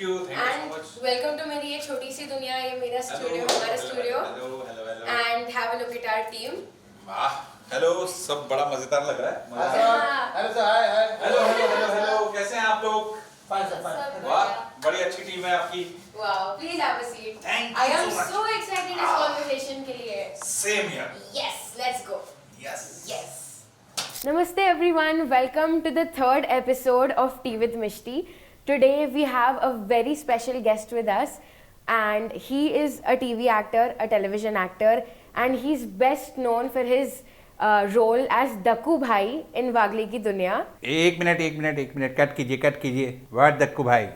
You so much. Welcome to मेरी ये छोटी सी दुनिया, ये मेरा स्टूडियो, हमारा studio. Hello and have a look at our team. वाह, हेलो, सब बड़ा मजेदार लग रहा है। Hello sir, hi hi. Hello, कैसे हैं आप लोग? Fine sir, fine. वाह, बड़ी अच्छी टीम है आपकी। Wow, please have a seat. Thank you I am so much. So excited इस कन्वर्सेशन के लिए। Same here. Yes, let's go. Yes. Yes. Namaste everyone, welcome to the third episode of Tea with Mishti. Today we have a very special guest with us and he is a TV actor, a television actor, and he's best known for his role as Dakku Bhai in Wagli Ki Duniya. एक minute cut कीजिए वाट दक्कू भाई।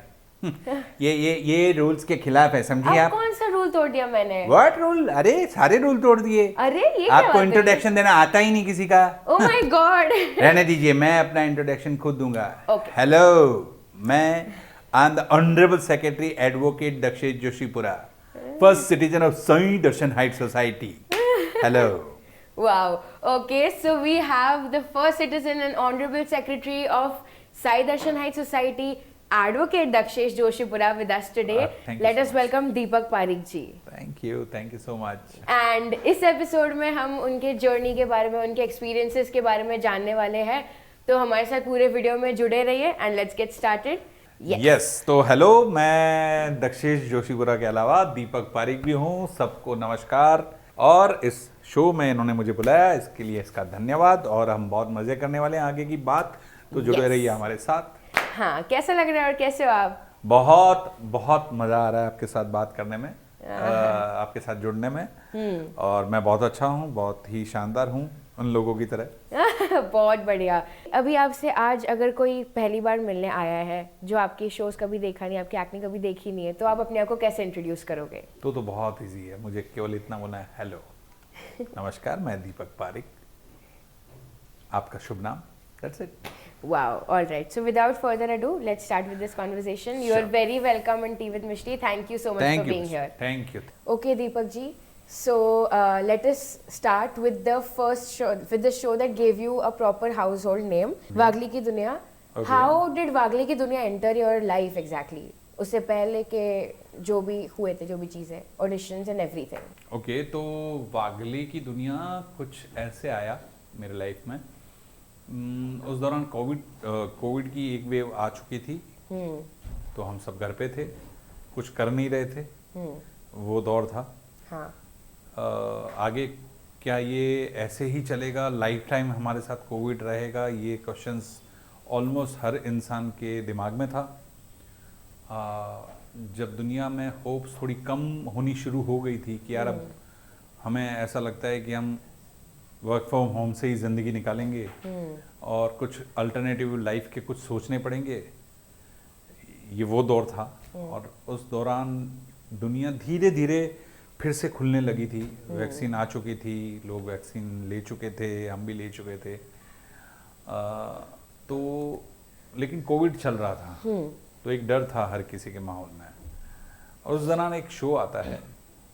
ये rules के खिलाफ है, समझिए अब आप। कौन सा रूल तोड़ दिया मैंने? What rule? अरे सारे रूल तोड़ दिए। अरे ये क्या आपको बात है? इंट्रोडक्शन देना आता ही नहीं किसी का। Oh my God. रहने दीजिए, मैं अपना इंट्रोडक्शन खुद दूंगा। Okay. हेलो, मैं I am the honourable secretary advocate Dakshesh Joshipura, first citizen of Sai Darshan height society. Hello. Wow. Okay, so we have the first citizen and honorable secretary of Sai Darshan Heights Society, Advocate Dakshesh Joshipura, with us today. Thank you Let so us much. welcome Deepak Parikh ji. Thank you so much. And इस episode में हम उनके journey के बारे में, उनके experiences के बारे में जानने वाले हैं, तो हमारे साथ पूरे वीडियो में जुड़े रहिए and let's get started. Yes, तो हेलो, मैं दक्षेश जोशीपुरा के अलावा दीपक पारिक भी हूँ। सबको नमस्कार। और इस शो में इन्होंने मुझे बुलाया, इसके लिए इसका धन्यवाद। और हम बहुत मजे करने वाले हैं आगे की बात, तो जुड़े Yes. रहिए हमारे साथ। हाँ, कैसा लग रहा है और कैसे हो आप? बहुत बहुत मजा आ रहा है आपके साथ बात करने में, आपके साथ जुड़ने में। और मैं बहुत अच्छा हूँ, बहुत ही शानदार हूँ उन लोगों की तरह। बहुत बढ़िया। अभी आपसे आज अगर कोई पहली बार मिलने आया है, जो आपकी शोज कभी देखा नहीं, आपकी एक्टिंग कभी देखी नहीं है, तो आप अपने आप को कैसे इंट्रोड्यूस करोगे? तो बहुत इजी है, मुझे केवल इतना बोलना है, हेलो, नमस्कार, मैं दीपक पारिक, आपका शुभ नाम, that's it. Wow, all right. So without further ado, let's start with this conversation. You are Sure. very welcome on Tea with Mishti. Thank you so much for being here. Thank you. Okay, Deepak ji. So let us start with the first show, with the show that gave you a proper household name, Wagli Ki Duniya. Okay. How did Wagli Ki Duniya enter your life exactly? उससे पहले के जो भी हुए थे, जो भी चीजें, auditions and everything. ओके, तो वागली की दुनिया कुछ ऐसे आया मेरे लाइफ में। उस दौरान कोविड की एक वेव आ चुकी थी, तो हम सब घर पे थे, कुछ कर नहीं रहे थे। वो दौर था। हाँ. आगे क्या ये ऐसे ही चलेगा, लाइफ टाइम हमारे साथ कोविड रहेगा, ये क्वेश्चंस ऑलमोस्ट हर इंसान के दिमाग में था। जब दुनिया में होप्स थोड़ी कम होनी शुरू हो गई थी कि यार अब हमें ऐसा लगता है कि हम वर्क फ्रॉम होम से ही ज़िंदगी निकालेंगे और कुछ अल्टरनेटिव लाइफ के कुछ सोचने पड़ेंगे, ये वो दौर था। और उस दौरान दुनिया धीरे धीरे फिर से खुलने लगी थी, वैक्सीन आ चुकी थी, लोग वैक्सीन ले चुके थे, हम भी ले चुके थे। तो लेकिन कोविड चल रहा था, तो एक डर था हर किसी के माहौल में। और उस दौरान एक शो आता है,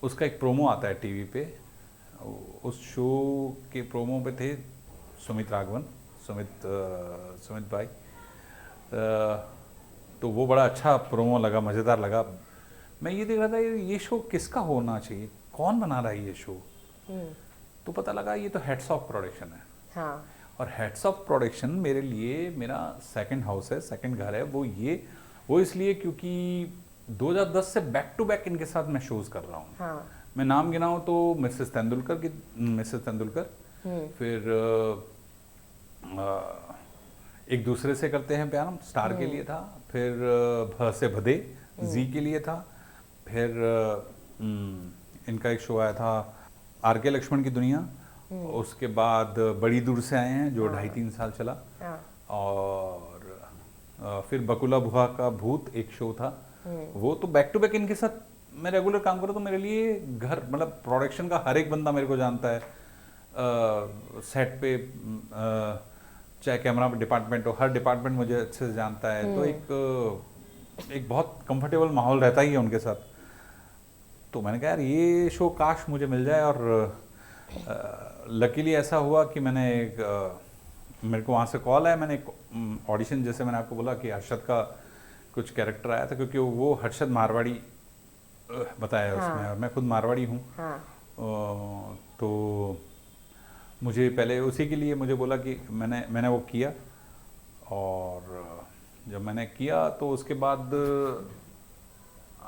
उसका एक प्रोमो आता है टीवी पे। उस शो के प्रोमो पे थे सुमित राघवन, सुमित भाई। तो वो बड़ा अच्छा प्रोमो लगा, मज़ेदार लगा। मैं ये देख रहा था ये शो किसका होना चाहिए, कौन बना रहा है ये शो। तो पता लगा ये तो हेड्स ऑफ प्रोडक्शन है। हाँ. और हेड्स ऑफ प्रोडक्शन मेरे लिए मेरा सेकंड हाउस है, सेकंड घर है। वो इसलिए क्योंकि 2010 से बैक टू बैक इनके साथ मैं शोज कर रहा हूँ। हाँ. मैं नाम गिनाऊँ तो मिसेस तेंदुलकर, फिर एक दूसरे से करते हैं प्यार, स्टार के लिए था। फिर भ से भदे, जी के लिए था। फिर इनका एक शो आया था आर.के. लक्ष्मण की दुनिया। उसके बाद बड़ी दूर से आए हैं, जो 2.5-3 साल चला। और फिर बकुला बुआ का भूत एक शो था, वो तो बैक टू बैक इनके साथ मैं रेगुलर काम करूँ। तो मेरे लिए घर, मतलब प्रोडक्शन का हर एक बंदा मेरे को जानता है, सेट पे चाहे कैमरा डिपार्टमेंट हो, हर डिपार्टमेंट मुझे अच्छे से जानता है। तो एक बहुत कंफर्टेबल माहौल रहता ही है उनके साथ। तो मैंने कहा यार ये शो काश मुझे मिल जाए। और लकीली ऐसा हुआ कि मेरे को वहाँ से कॉल आया। मैंने एक ऑडिशन, जैसे मैंने आपको बोला कि अरशद का कुछ कैरेक्टर आया था, क्योंकि वो हर्षद मारवाड़ी बताया उसमें, और मैं खुद मारवाड़ी हूँ। हाँ। तो मुझे पहले उसी के लिए मुझे बोला कि मैंने वो किया, और जब मैंने किया तो उसके बाद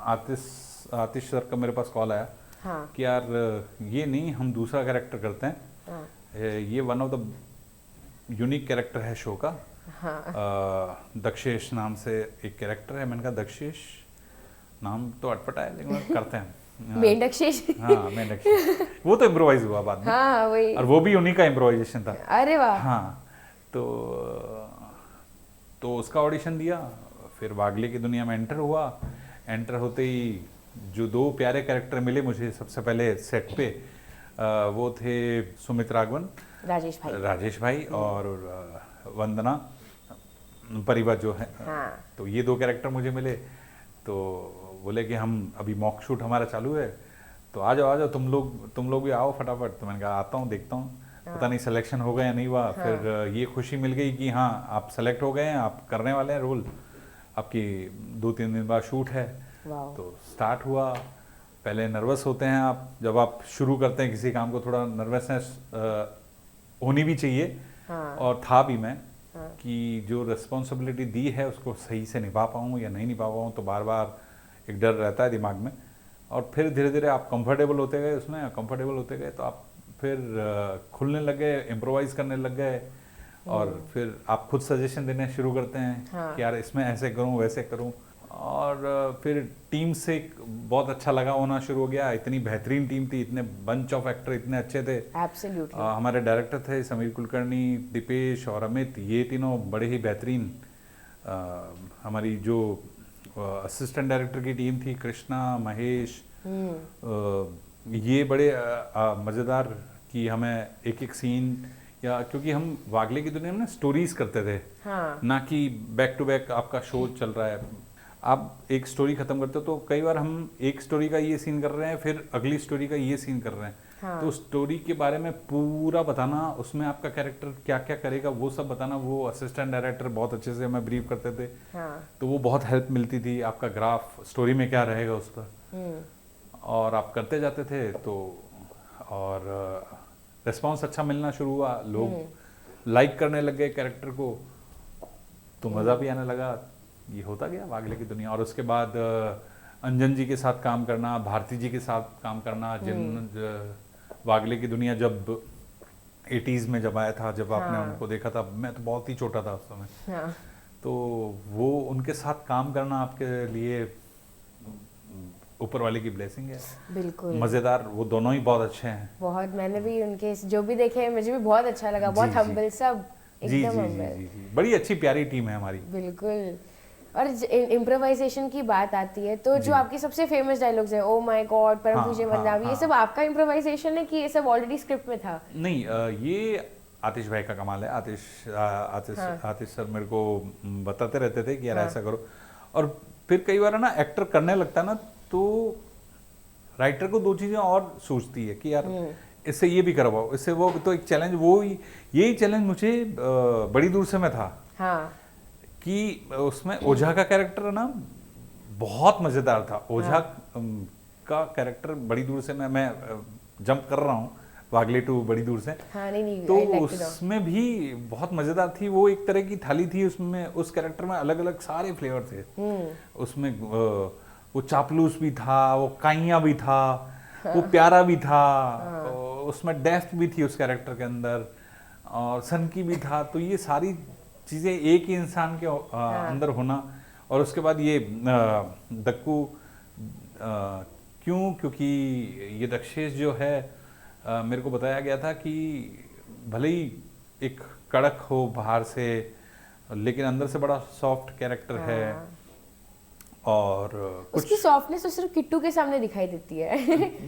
आतिश सर का मेरे पास कॉल आया कि यार ये नहीं, हम दूसरा कैरेक्टर करते हैं, ये one of the unique character है शो का। दक्षेश नाम से एक कैरेक्टर है। मैंने कहा दक्षेश नाम तो अटपटा है, लेकिन करते हैं। मेंढक्षेश। हाँ, मेंढक्षेश। वो तो इम्प्रोवाइज हुआ बाद में। हाँ, वही। और वो भी उन्हीं का इम्प्रोवाइजेशन था। अरे वाह। हाँ, तो उसका ऑडिशन दिया, फिर वागले की दुनिया में एंटर हुआ। एंटर होते ही जो दो प्यारे कैरेक्टर मिले मुझे सबसे पहले सेट पे, वो थे सुमित राघवन, राजेश भाई और वंदना परिवा जो है। हाँ। तो ये दो कैरेक्टर मुझे मिले, तो बोले कि हम अभी मॉक शूट हमारा चालू है, तो आ जाओ तुम लोग भी आओ फटाफट। तो मैंने कहा आता हूँ, देखता हूँ। पता नहीं सिलेक्शन होगा या नहीं हुआ। फिर ये खुशी मिल गई कि हाँ आप सेलेक्ट हो गए हैं, आप करने वाले हैं रोल, आपकी 2-3 दिन बाद शूट है। तो स्टार्ट हुआ। पहले नर्वस होते हैं आप, जब आप शुरू करते हैं किसी काम को, थोड़ा नर्वसनेस होनी भी चाहिए। और था भी मैं कि जो रिस्पॉन्सिबिलिटी दी है उसको सही से निभा पाऊँ या नहीं निभा पाऊँ, तो बार बार एक डर रहता है दिमाग में। और फिर धीरे धीरे आप कंफर्टेबल होते गए उसमें, कंफर्टेबल होते गए तो आप फिर खुलने लग गए, इम्प्रोवाइज करने लग गए, और फिर आप खुद सजेशन देने शुरू करते हैं कि यार इसमें ऐसे करूं वैसे करूं। और फिर टीम से बहुत अच्छा लगा होना शुरू हो गया। इतनी बेहतरीन टीम थी, इतने बंच ऑफ एक्टर इतने अच्छे थे। एब्सोल्युटली। हमारे डायरेक्टर थे समीर कुलकर्णी, दीपेश और अमित, ये तीनों बड़े ही बेहतरीन। हमारी जो असिस्टेंट डायरेक्टर की टीम थी, कृष्णा, महेश, ये बड़े मज़ेदार कि हमें एक एक सीन, या क्योंकि हम वागले की दुनिया में ना स्टोरीज करते थे, ना कि बैक टू बैक आपका शो चल रहा है। आप एक स्टोरी खत्म करते हो तो कई बार हम एक स्टोरी का ये सीन कर रहे हैं, फिर अगली स्टोरी का ये सीन कर रहे हैं। तो स्टोरी के बारे में पूरा बताना, उसमें आपका कैरेक्टर क्या क्या करेगा वो सब बताना, वो असिस्टेंट डायरेक्टर बहुत अच्छे से हमें ब्रीफ करते थे। तो वो बहुत हेल्प मिलती थी। आपका ग्राफ स्टोरी में क्या रहेगा उस पर, और आप करते जाते थे। तो और रिस्पांस अच्छा मिलना शुरू हुआ, लोग लाइक करने लग गए कैरेक्टर को, तो मज़ा भी आने लगा। ये होता गया वागले की दुनिया। और उसके बाद अंजन जी के साथ काम करना, भारती जी के साथ काम करना, वागले की दुनिया जब 80s में जब आया था, जब आपने उनको देखा था, मैं तो बहुत ही छोटा था उस समय। तो वो उनके साथ काम करना आपके लिए ऊपर वाले की ब्लेसिंग है। बिल्कुल मजेदार। वो दोनों ही बहुत अच्छे हैं। बहुत, मैंने भी उनके जो भी देखे मुझे भी बहुत अच्छा लगा। बहुत हम्बल, सब एकदम हम्बल। बड़ी अच्छी प्यारी टीम है हमारी। बिल्कुल। और इम्प्रोवाइजेशन की बात आती है तो जो आपके सबसे फेमस डायलॉग्स है, ओ माय गॉड, परम पूज्य वंदना, ये सब आपका इम्प्रोवाइजेशन है कि ये सब ऑलरेडी स्क्रिप्ट में था? नहीं, ये आतिश भाई का कमाल है। आतिश सर मेरे को बताते रहते थे कि यार ऐसा करो। और फिर कई बार ना एक्टर करने लगता है ना, तो राइटर को दो चीजें और सोचती है कि यार इससे ये भी करवाओ, इससे वो। तो एक चैलेंज, वो यही चैलेंज मुझे बड़ी दूर से मैं था। कि उसमें ओझा का कैरेक्टर ना बहुत मजेदार था। ओझा का कैरेक्टर बड़ी दूर से मैं जंप कर रहा हूँ वागले टू बड़ी दूर से। नहीं, तो उसमें भी बहुत मजेदार थी। वो एक तरह की थाली थी, उसमें उस कैरेक्टर में अलग अलग सारे फ्लेवर थे। उसमें वो चापलूस भी था, वो काइया भी था, वो प्यारा भी था, उसमें डेफ्थ भी थी उस कैरेक्टर के अंदर, और सनकी भी था। तो ये सारी चीज़ें एक ही इंसान के अंदर होना। और उसके बाद ये दक्कू, क्योंकि ये दक्षेश जो है, मेरे को बताया गया था कि भले ही एक कड़क हो बाहर से, लेकिन अंदर से बड़ा सॉफ्ट कैरेक्टर है। और उसकी सॉफ्टनेस तो सिर्फ किट्टू के सामने दिखाई देती है।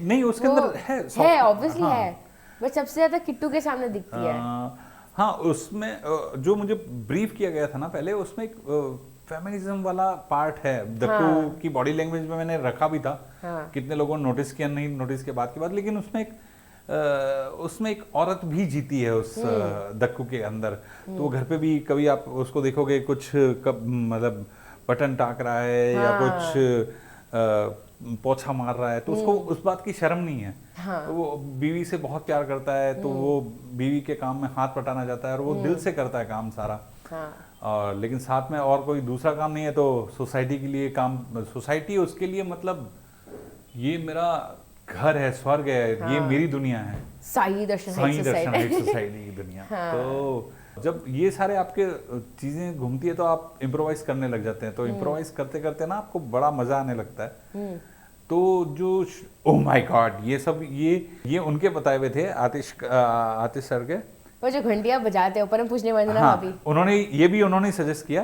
नहीं, उसके अंदर है ऑब्वियसली है, बट सबसे ज्यादा किट्टू के सामने दिखती है। हाँ, उसमें जो मुझे ब्रीफ किया गया था ना पहले, उसमें एक फेमिनिज्म वाला पार्ट है। दक्कू की बॉडी लैंग्वेज में मैंने रखा भी था। कितने लोगों ने नोटिस किया, नहीं नोटिस के बाद की बात, लेकिन उसमें एक औरत भी जीती है उस दक्कू के अंदर। तो वो घर पे भी कभी आप उसको देखोगे, कुछ मतलब बटन टाक रहा है या कुछ पोछा मार रहा है तो उसको उस बात की शर्म नहीं है। तो वो बीवी से बहुत प्यार करता है तो वो बीवी के काम में हाथ बटाना जाता है और वो दिल से करता है काम सारा। और लेकिन साथ में और कोई दूसरा काम नहीं है तो सोसाइटी के लिए काम, सोसाइटी उसके लिए मतलब ये मेरा घर है, स्वर्ग है, ये मेरी दुनिया है, साई दर्शन सोसाइटी की दुनिया। तो जब ये सारे आपके चीजें घूमती है तो आप इम्प्रोवाइज करने लग जाते हैं। तो इम्प्रोवाइज करते करते ना आपको बड़ा मजा आने लगता है। तो जो ओह माय गॉड, ये सब ये उनके बताए हुए थे आतिश सर के। वो जो घंटियां बजाते हैं ऊपर में पूछने वाले ना भाभी, उन्होंने सजेस्ट किया।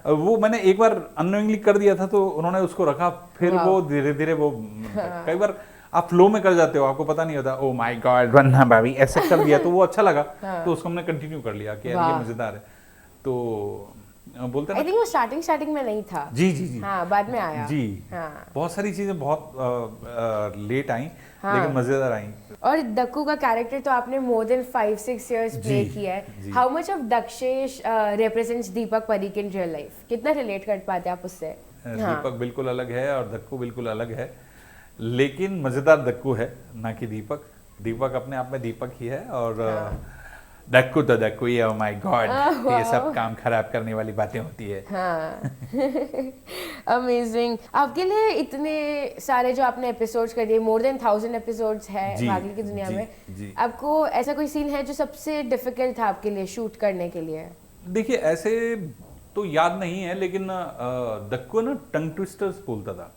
वो मैंने एक बार अननोइंगली कर दिया था तो उन्होंने उसको रखा, फिर वो धीरे धीरे वो कई बार आप फ्लो में कर जाते हो, आपको पता नहीं होता। ओ माय गॉड वंदना भाभी ऐसे कर दिया तो वो अच्छा लगा। तो उसको हमने कंटिन्यू कर लिया कि यार ये मजेदार है। तो बोलते आई थिंक वो स्टार्टिंग में नहीं था। जी हाँ, बाद में आया जी। बहुत सारी चीजें बहुत लेट आई लेकिन मजेदार आई। और दक्कू का कैरेक्टर तो आपने मोर देन 5-6 इयर्स प्ले किया है। How much of Dakshesh represents Deepak Parikh in real life? कितना रिलेट कर पाते हैं आप उससे? दीपक बिल्कुल अलग है और दक्कू बिल्कुल अलग है, लेकिन मजेदार दक्कू है ना कि दीपक। दीपक अपने आप में दीपक ही है और दक्कू तो दक्कू ही है। ओह माय गॉड, ये सब काम खराब करने वाली बातें होती है। अमेजिंग। आपके लिए इतने सारे जो आपने एपिसोड्स कर दिए, मोर देन 1000 एपिसोड्स है भागने की दुनिया में, आपको ऐसा कोई सीन है जो सबसे डिफिकल्ट था आपके लिए शूट करने के लिए? देखिए ऐसे तो याद नहीं है, लेकिन दक्कू ना टंग ट्विस्टर्स बोलता था।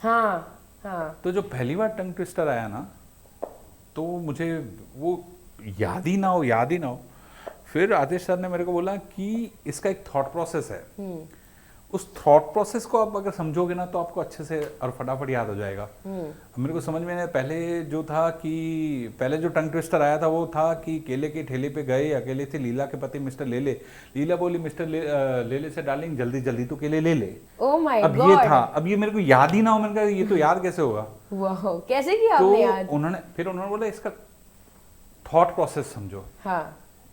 हाँ। तो जो पहली बार टंग ट्विस्टर आया ना तो मुझे वो याद ही ना हो। फिर आतिश सर ने मेरे को बोला कि इसका एक थॉट प्रोसेस है, उस थॉट प्रोसेस को आप अगर समझोगे ना तो आपको अच्छे से और फटाफट याद हो जाएगा। मेरे को समझ में नहीं, पहले जो टंग ट्विस्टर आया था वो था कि केले के ठेले पे गए अकेले थे लीला के पति मिस्टर लेले। लीला बोली मिस्टर लेले से डार्लिंग जल्दी जल्दी तो केले ले ले। ओह माय गॉड, अब ये था, अब ये मेरे को याद ही ना हो। मैंने कहा ये तो याद कैसे होगा? वाह, कैसे किया आपने याद? उन्होंने बोला इसका थॉट प्रोसेस समझो।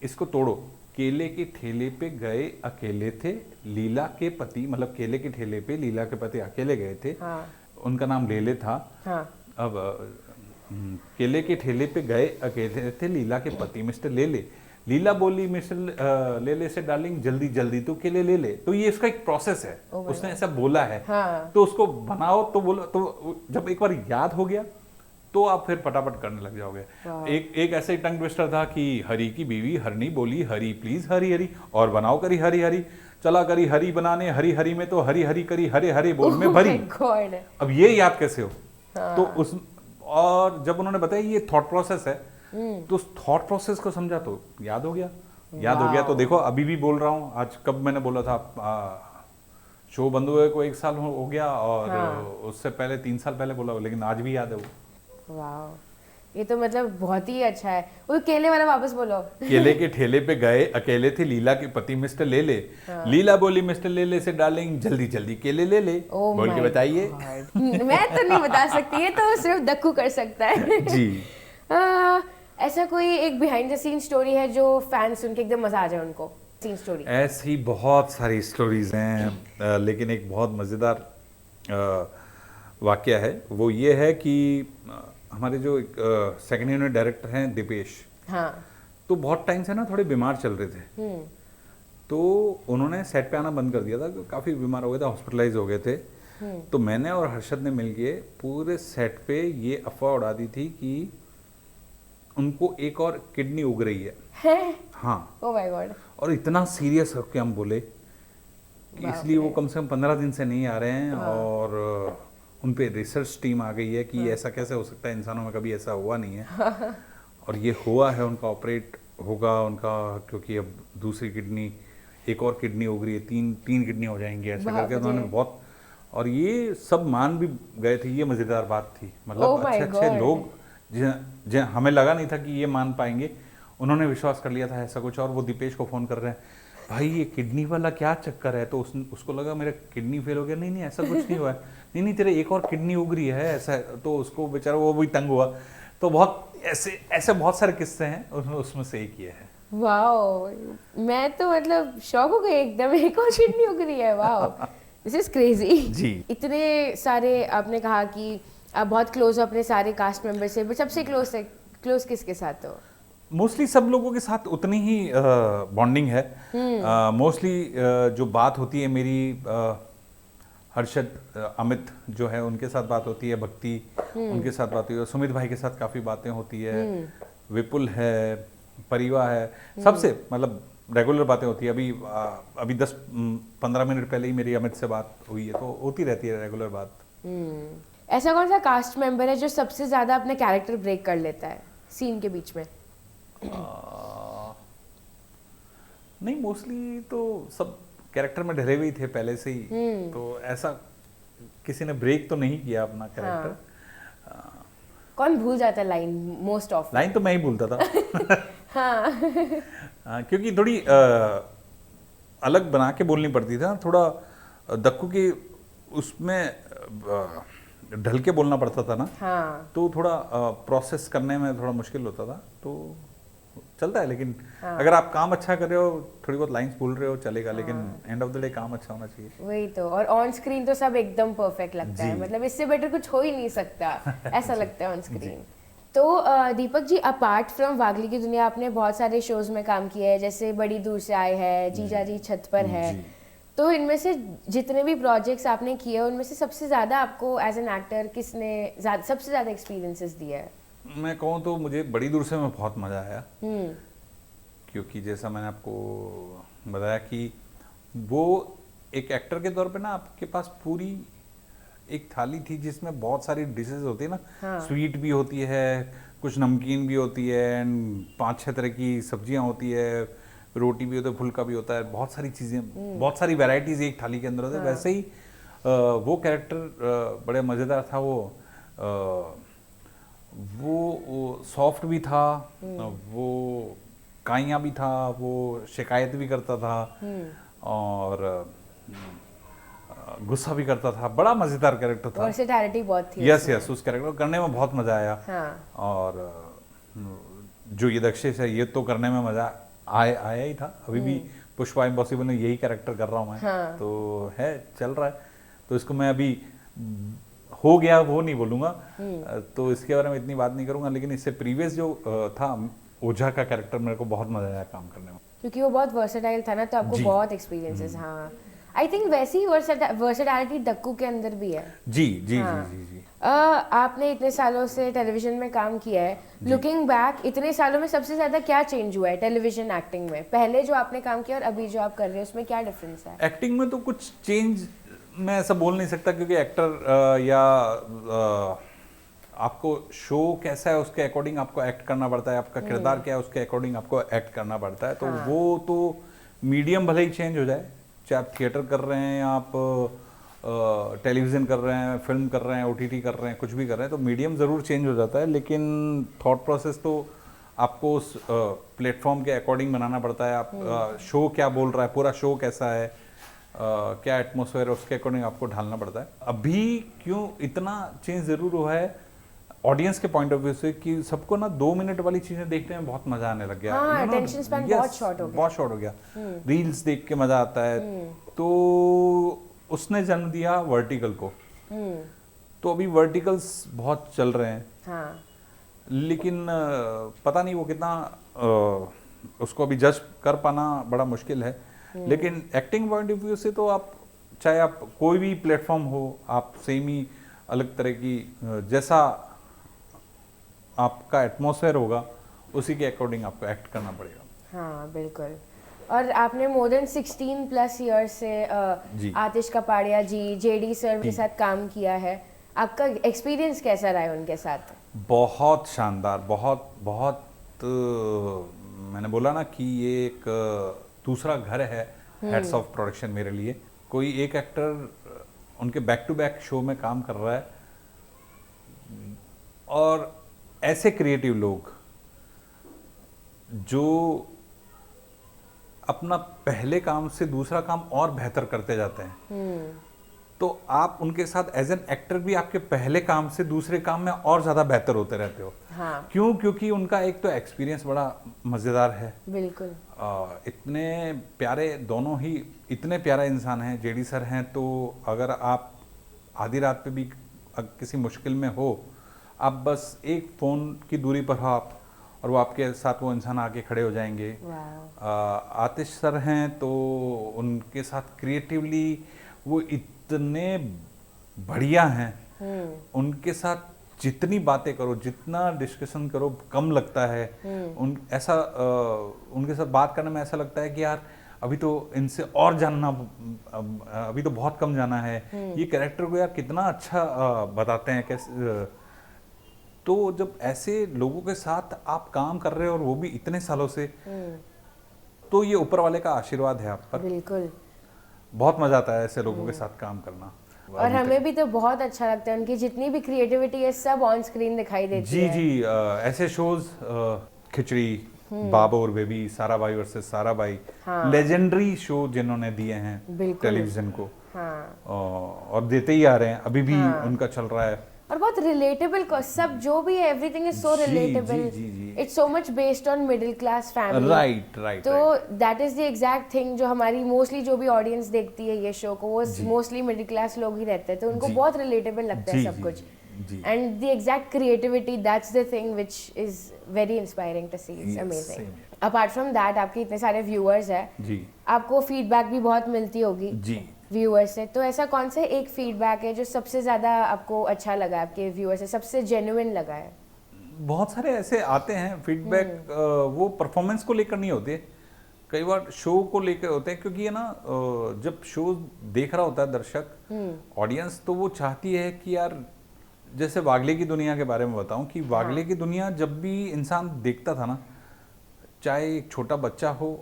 इसको तोड़ो। केले के ठेले पे गए अकेले थे लीला के पति, मतलब केले के ठेले पे लीला के पति अकेले गए थे। उनका नाम लेले था। अब केले के ठेले पे गए अकेले थे लीला के पति मिस्टर लेले। लीला बोली मिस्टर लेले से डार्लिंग जल्दी जल्दी तो केले ले ले। तो ये इसका एक प्रोसेस है। उसने ऐसा बोला है। तो उसको बनाओ तो बोलो, तो जब एक बार याद हो गया तो आप फिर फटाफट करने लग जाओगे। एक ऐसे टंग ट्विस्टर था कि हरी की बीवी हरनी बोली हरी प्लीज हरी हरी और बनाओ करी हरी हरी, चला करी हरी बनाने हरी हरी में तो हरी हरी करी हरे हरे बोल में भरी। अब ये याद कैसे हो? तो उस और जब उन्होंने बताया ये थॉट प्रोसेस है तो उस थॉट प्रोसेस को समझा तो याद हो गया। तो देखो अभी भी बोल रहा हूँ। आज कब मैंने बोला था शो बंद हुए को 1 साल हो गया और उससे पहले 3 साल पहले बोला, लेकिन आज भी याद है वो। वाह, ये तो मतलब बहुत ही अच्छा है। वो केले वाला वापस बोलो। केले के ठेले पे गए अकेले थे लीला के पति मिस्टर लेले। लीला बोली मिस्टर लेले से डार्लिंग जल्दी जल्दी केले ले ले। बोल के बताइए। मैं तो नहीं बता सकती, ये तो सिर्फ दक्कू कर सकता है। जी। ऐसा कोई एक बिहाइंड द सीन स्टोरी है जो फैंस सुन के एकदम मजा आ जाए उनको? सीन स्टोरी ऐसी बहुत सारी स्टोरीज हैं, लेकिन एक बहुत मजेदार वाकया है। वो ये है कि हमारे जो सेकंड यूनिट डायरेक्टर हैं दीपेश, तो बहुत टाइम से ना थोड़े बीमार चल रहे थे। तो उन्होंने सेट पे आना बंद कर दिया था, काफ़ी बीमार हो गए थे, हॉस्पिटलाइज हो गए थे। तो मैंने और हर्षद ने मिलके पूरे सेट पे ये अफवाह उड़ा दी थी कि उनको एक और किडनी उग रही है। हाँ। Oh my God. और इतना सीरियस होकर हम बोले कि इसलिए वो कम से कम 15 दिन से नहीं आ रहे हैं। और उन पे रिसर्च टीम आ गई है कि ऐसा कैसे हो सकता है, इंसानों में कभी ऐसा हुआ नहीं है। और ये हुआ है, उनका ऑपरेट होगा उनका, क्योंकि अब दूसरी किडनी, एक और किडनी उग रही है, तीन किडनी हो जाएंगी ऐसे करके उन्होंने बहुत। और ये सब मान भी गए थे, ये मजेदार बात थी। मतलब अच्छे लोग जिन्हें हमें लगा नहीं था कि ये मान पाएंगे, उन्होंने विश्वास कर लिया था ऐसा कुछ। और वो दीपेश को फ़ोन कर रहे हैं, भाई ये किडनी वाला क्या चक्कर है? तो उसको लगा मेरा किडनी फेल हो गया। नहीं ऐसा कुछ नहीं हुआ है। नहीं तेरे एक और किडनी उग रही है ऐसा। तो उसको बेचारा वो भी तंग हुआ। तो बहुत ऐसे बहुत सारे किस्से हैं, उसमें से एक ये है। वाओ, मैं तो मतलब शॉक हो गई एकदम, एक और किडनी उग रही है। वाओ, दिस इज क्रेजी जी। इतने सारे आपने कहा कि आप बहुत क्लोज हो अपने सारे कास्ट मेंबर से, बट सबसे क्लोज किसके साथ हो? मोस्टली सब लोगों के साथ उतनी ही बॉन्डिंग है। मोस्टली जो बात होती है मेरी हर्षद, अमित जो है उनके साथ बात होती है, भक्ति उनके साथ बात होती है, सुमित भाई के साथ काफ़ी बातें होती है, विपुल है, परिवा है, सबसे मतलब रेगुलर बातें होती है। अभी 10-15 मिनट पहले ही मेरी अमित से बात हुई है, तो होती रहती है रेगुलर बात। ऐसा कौन सा कास्ट मेंबर है जो सबसे ज्यादा अपने कैरेक्टर ब्रेक कर लेता है सीन के बीच में? नहीं, मोस्टली तो सब कैरेक्टर में ढले हुए ही थे पहले से ही, तो ऐसा किसी ने ब्रेक तो नहीं किया अपना कैरेक्टर। कौन भूल जाता है लाइन मोस्ट ऑफ? लाइन तो मैं ही भूलता था। क्योंकि थोड़ी अलग बना के बोलनी पड़ती थी ना, थोड़ा दक्कू की उसमें ढल के बोलना पड़ता था ना। हाँ। तो थोड़ा प्रोसेस करने में थोड़ा मुश्किल होता था, तो चलता है। लेकिन अगर आप काम अच्छा कर रहे हो, थोड़ी बहुत लाइंस भूल रहे हो, चलेगा। लेकिन एंड ऑफ द डे काम अच्छा होना चाहिए। वही तो। और ऑन स्क्रीन तो सब एकदम परफेक्ट लगता है, मतलब इससे बेटर कुछ हो ही नहीं सकता ऐसा लगता है ऑन स्क्रीन। तो दीपक जी, अपार्ट फ्रॉम वागली की दुनिया आपने बहुत सारे शोज में काम किया है, जैसे बड़ी दूर से आए हैं, जीजा जी छत पर है। तो इनमें से जितने भी प्रोजेक्ट्स आपने किए हैं, उनमें से सबसे ज़्यादा आपको एज एन एक्टर किसने सबसे ज़्यादा एक्सपीरियंसेस दिया है? मैं कहूँ तो मुझे बड़ी दूर से में बहुत मज़ा आया, क्योंकि जैसा मैंने आपको बताया कि वो एक एक्टर के तौर पे ना आपके पास पूरी एक थाली थी जिसमें बहुत सारी डिशेस होती है ना। हाँ। स्वीट भी होती है, कुछ नमकीन भी होती है, एंड 5-6 तरह की सब्जियां होती है, रोटी भी होती है, फुल्का भी होता है, बहुत सारी चीज़ें, बहुत सारी वैरायटीज एक थाली के अंदर होती है। वैसे ही वो कैरेक्टर बड़े मज़ेदार था। वो सॉफ्ट भी था, वो काइयाँ भी था, वो शिकायत भी करता था, और गुस्सा भी करता था। बड़ा मजेदार कैरेक्टर था। वर्सेटैलिटी बहुत थी। यस, उस कैरेक्टर को करने में बहुत मजा आया। हाँ। और जो ये दक्षेश है, ये तो करने में मजा आया ही था। अभी भी पुष्पा इम्पॉसिबल में यही कैरेक्टर कर रहा हूँ मैं। हाँ। तो है, चल रहा है। तो इसको मैं अभी हो गया वो नहीं बोलूँगा, तो इसके बारे में इतनी बात नहीं करूँगा। लेकिन इससे प्रीवियस जो था ओझा का कैरेक्टर, मेरे को बहुत मजा आया काम करने में, क्योंकि वो बहुत वर्सेटाइल था ना, तो आपको बहुत एक्सपीरियंसेस। हाँ, आई थिंक वैसी ही वर्सेटैलिटी दक्कू के अंदर भी है। जी। आपने इतने सालों से टेलीविजन में काम किया है, लुकिंग बैक इतने सालों में सबसे ज्यादा क्या चेंज हुआ है टेलीविजन एक्टिंग में? पहले जो आपने काम किया और अभी जो आप कर रहे हैं, उसमें क्या डिफरेंस है? एक्टिंग में तो कुछ चेंज मैं ऐसा बोल नहीं सकता, क्योंकि एक्टर या आपको शो कैसा है उसके अकॉर्डिंग आपको एक्ट करना पड़ता है, आपका किरदार क्या है उसके अकॉर्डिंग आपको एक्ट करना पड़ता है। तो वो तो मीडियम भले ही चेंज हो जाए, चाहे आप थिएटर कर रहे हैं या आप टेलीविज़न कर रहे हैं, फिल्म कर रहे हैं, OTT कर रहे हैं, कुछ भी कर रहे हैं, तो मीडियम ज़रूर चेंज हो जाता है। लेकिन थॉट प्रोसेस तो आपको उस प्लेटफॉर्म के अकॉर्डिंग बनाना पड़ता है। आप शो क्या बोल रहा है, पूरा शो कैसा है, क्या एटमॉस्फेयर है, उसके अकॉर्डिंग आपको ढालना पड़ता है। अभी क्यों इतना चेंज ज़रूर हुआ है ऑडियंस के पॉइंट ऑफ व्यू से, कि सबको ना 2 मिनट वाली चीजें देखने में बहुत मजा आने लग गया। हाँ, अटेंशन स्पैन बहुत शॉर्ट हो गया। रील्स देख के मजा आता है। तो उसने जन्म दिया वर्टिकल को। तो अभी वर्टिकल्स बहुत चल रहे हैं। हाँ। लेकिन पता नहीं वो कितना उसको अभी जज कर पाना बड़ा मुश्किल है। लेकिन एक्टिंग पॉइंट ऑफ व्यू से तो आप चाहे आप कोई भी प्लेटफॉर्म हो, आप सेम ही अलग तरह की जैसा आपका एटमॉस्फेयर होगा उसी के अकॉर्डिंग आपको एक्ट करना पड़ेगा। हाँ बिल्कुल। और आपने मोर देन 16+ ईयर्स से आतिश कपाड़िया जी, JD सर के साथ काम किया है। आपका एक्सपीरियंस कैसा रहा है उनके साथ? बहुत शानदार, बहुत मैंने बोला ना कि ये एक दूसरा घर है हेड्स ऑफ प्रोडक्शन मेरे लिए। कोई एक एक्टर उनके बैक टू बैक शो में काम कर रहा है, और ऐसे क्रिएटिव लोग जो अपना पहले काम से दूसरा काम और बेहतर करते जाते हैं, तो आप उनके साथ एज एन एक्टर भी आपके पहले काम से दूसरे काम में और ज़्यादा बेहतर होते रहते हो। हाँ क्यों? क्योंकि उनका एक तो एक्सपीरियंस बड़ा मज़ेदार है। बिल्कुल। इतने प्यारे दोनों ही, इतने प्यारा इंसान हैं। जेडी सर हैं तो अगर आप आधी रात पे भी किसी मुश्किल में हो, आप बस एक फ़ोन की दूरी पर हो आप, और वो आपके साथ वो इंसान आके खड़े हो जाएंगे। आतिश सर हैं तो उनके साथ क्रिएटिवली वो इतने बढ़िया हैं। उनके साथ जितनी बातें करो, जितना डिस्कशन करो, कम लगता है। उनके साथ बात करने में ऐसा लगता है कि यार अभी तो इनसे और जानना, अभी तो बहुत कम जाना है। ये कैरेक्टर को यार कितना अच्छा बताते हैं कैसे। तो जब ऐसे लोगों के साथ आप काम कर रहे हो और वो भी इतने सालों से, तो ये ऊपर वाले का आशीर्वाद है आप पर। बिल्कुल, बहुत मजा आता है ऐसे लोगों के साथ काम करना। और हमें भी तो बहुत अच्छा लगता है। उनकी जितनी भी क्रिएटिविटी है सब ऑन स्क्रीन दिखाई देती है। जी, ऐसे शोज खिचड़ी, बाबा और बेबी, सारा भाई वर्सेस सारा भाई, लेजेंडरी शो जिन्होंने दिए हैं टेलीविजन को। और देते ही आ रहे हैं, अभी भी उनका चल रहा है। और बहुत रिलेटेबल, सब जो भी है everything is so relatable. It's so much based on middle class family. Right. तो that is the exact thing जो हमारी मोस्टली जो भी ऑडियंस देखती है ये शो को, वो मोस्टली मिडिल क्लास लोग ही रहते हैं, तो उनको बहुत रिलेटेबल लगता है सब कुछ। And the exact creativity, that's the thing which is very inspiring to see. It's amazing. Apart from that, आपके इतने सारे व्यूअर्स हैं, आपको फीडबैक भी बहुत मिलती होगी व्यूअर्स से। तो ऐसा कौन सा एक फीडबैक है जो सबसे ज़्यादा आपको अच्छा लगा, आपके व्यूअर्स से सबसे जेन्युइन लगा है? बहुत सारे ऐसे आते हैं फीडबैक, वो परफॉर्मेंस को लेकर नहीं होते, कई बार शो को लेकर होते हैं। क्योंकि है ना, जब शो देख रहा होता है दर्शक, ऑडियंस, तो वो चाहती है कि यार, जैसे वागले की दुनिया के बारे में बताऊं कि वागले की दुनिया जब भी इंसान देखता था ना, चाहे एक छोटा बच्चा हो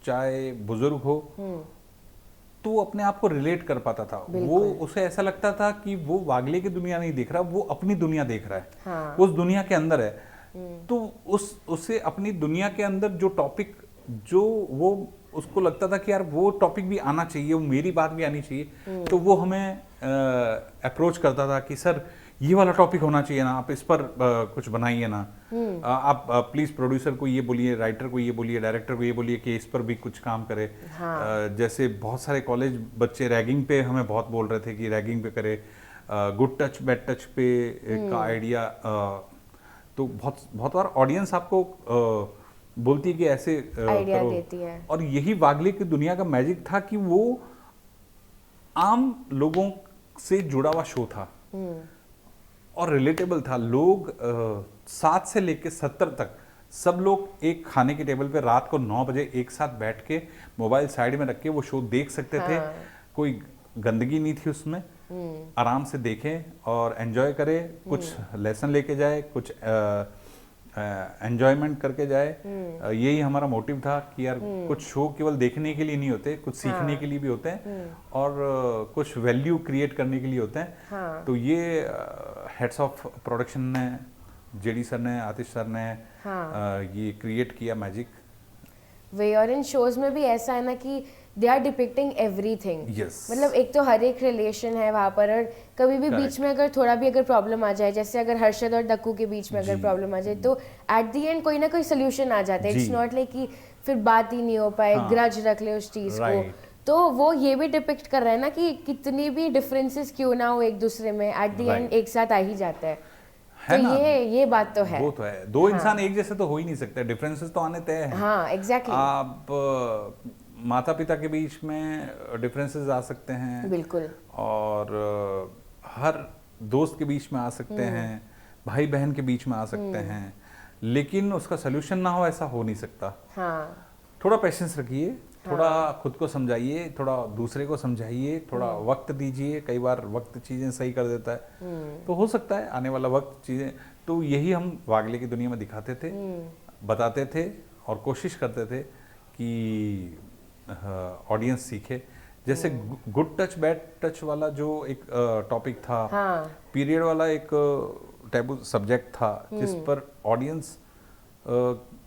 चाहे बुजुर्ग हो, तो वो अपने आप को रिलेट कर पाता था। वो उसे ऐसा लगता था कि वो वागले की दुनिया नहीं देख रहा, वो अपनी दुनिया देख रहा है। वो उस दुनिया के अंदर है। तो उसे अपनी दुनिया के अंदर जो टॉपिक, जो वो उसको लगता था कि यार वो टॉपिक भी आना चाहिए, वो मेरी बात भी आनी चाहिए, तो वो हमें अप्रोच करता था कि सर ये वाला टॉपिक होना चाहिए ना, आप इस पर कुछ बनाइए ना। आप प्लीज प्रोड्यूसर को ये बोलिए, राइटर को ये बोलिए, डायरेक्टर को ये बोलिए कि इस पर भी कुछ काम करे। जैसे बहुत सारे कॉलेज बच्चे रैगिंग पे हमें बहुत बोल रहे थे कि रैगिंग पे करे, गुड टच बैड टच पे का आइडिया। तो बहुत बार ऑडियंस आपको बोलती है कि ऐसे करो, देती है। और यही वागले की दुनिया का मैजिक था कि वो आम लोगों से जुड़ा हुआ शो था और रिलेटेबल था। लोग 7 से लेकर 70 तक सब लोग एक खाने की टेबल पे रात को 9 बजे एक साथ बैठ के मोबाइल साइड में रख के वो शो देख सकते थे। कोई गंदगी नहीं थी उसमें, आराम से देखें और एंजॉय करें, कुछ लेसन लेके जाए, कुछ एंजॉयमेंट करके जाए। यही हमारा मोटिव था कि यार कुछ शो केवल देखने के लिए नहीं होते, कुछ सीखने के लिए भी होते हैं और कुछ वैल्यू क्रिएट करने के लिए होते हैं। तो ये हेड्स ऑफ प्रोडक्शन ने, जेडी सर ने, आतिश सर ने ये क्रिएट किया मैजिक वे। और इन शोज में भी ऐसा है ना कि दे आर डिपिक्टिंग एवरीथिंग। मतलब एक तो हर एक रिलेशन है वहाँ पर, और कभी भी बीच में अगर थोड़ा भी अगर प्रॉब्लम आ जाए, जैसे अगर हर्षद और डक्कू के बीच में अगर प्रॉब्लम आ जाए, तो एट द एंड कोई ना कोई सोल्यूशन आ जाता है। इट्स नॉट लाइक कि फिर बात ही नहीं हो पाए, ग्रज रख ले उस चीज को। तो वो ये भी डिपिक्ट कर रहा है ना कि कितनी भी डिफरेंसेस क्यों ना हो एक दूसरे में, एट द एंड एक साथ आ ही जाता है। तो ये बात तो है। वो तो है, दो इंसान एक जैसे तो हो ही नहीं सकते, डिफरेंसेस तो आने तय हैं। हाँ एग्जैक्टली। आप माता पिता के बीच में डिफरेंसेस आ सकते हैं, बिल्कुल, और हर दोस्त के बीच में आ सकते हैं, भाई बहन के बीच में आ सकते हैं, लेकिन उसका सोल्यूशन ना हो ऐसा हो नहीं सकता। थोड़ा पेशेंस रखिए, थोड़ा खुद को समझाइए, थोड़ा दूसरे को समझाइए, थोड़ा वक्त दीजिए। कई बार वक्त चीजें सही कर देता है, तो हो सकता है आने वाला वक्त चीजें। तो यही हम वागले की दुनिया में दिखाते थे, बताते थे और कोशिश करते थे कि ऑडियंस सीखे। जैसे गुड टच बैड टच वाला जो एक टॉपिक था, पीरियड वाला एक टैबू सब्जेक्ट था, जिस पर ऑडियंस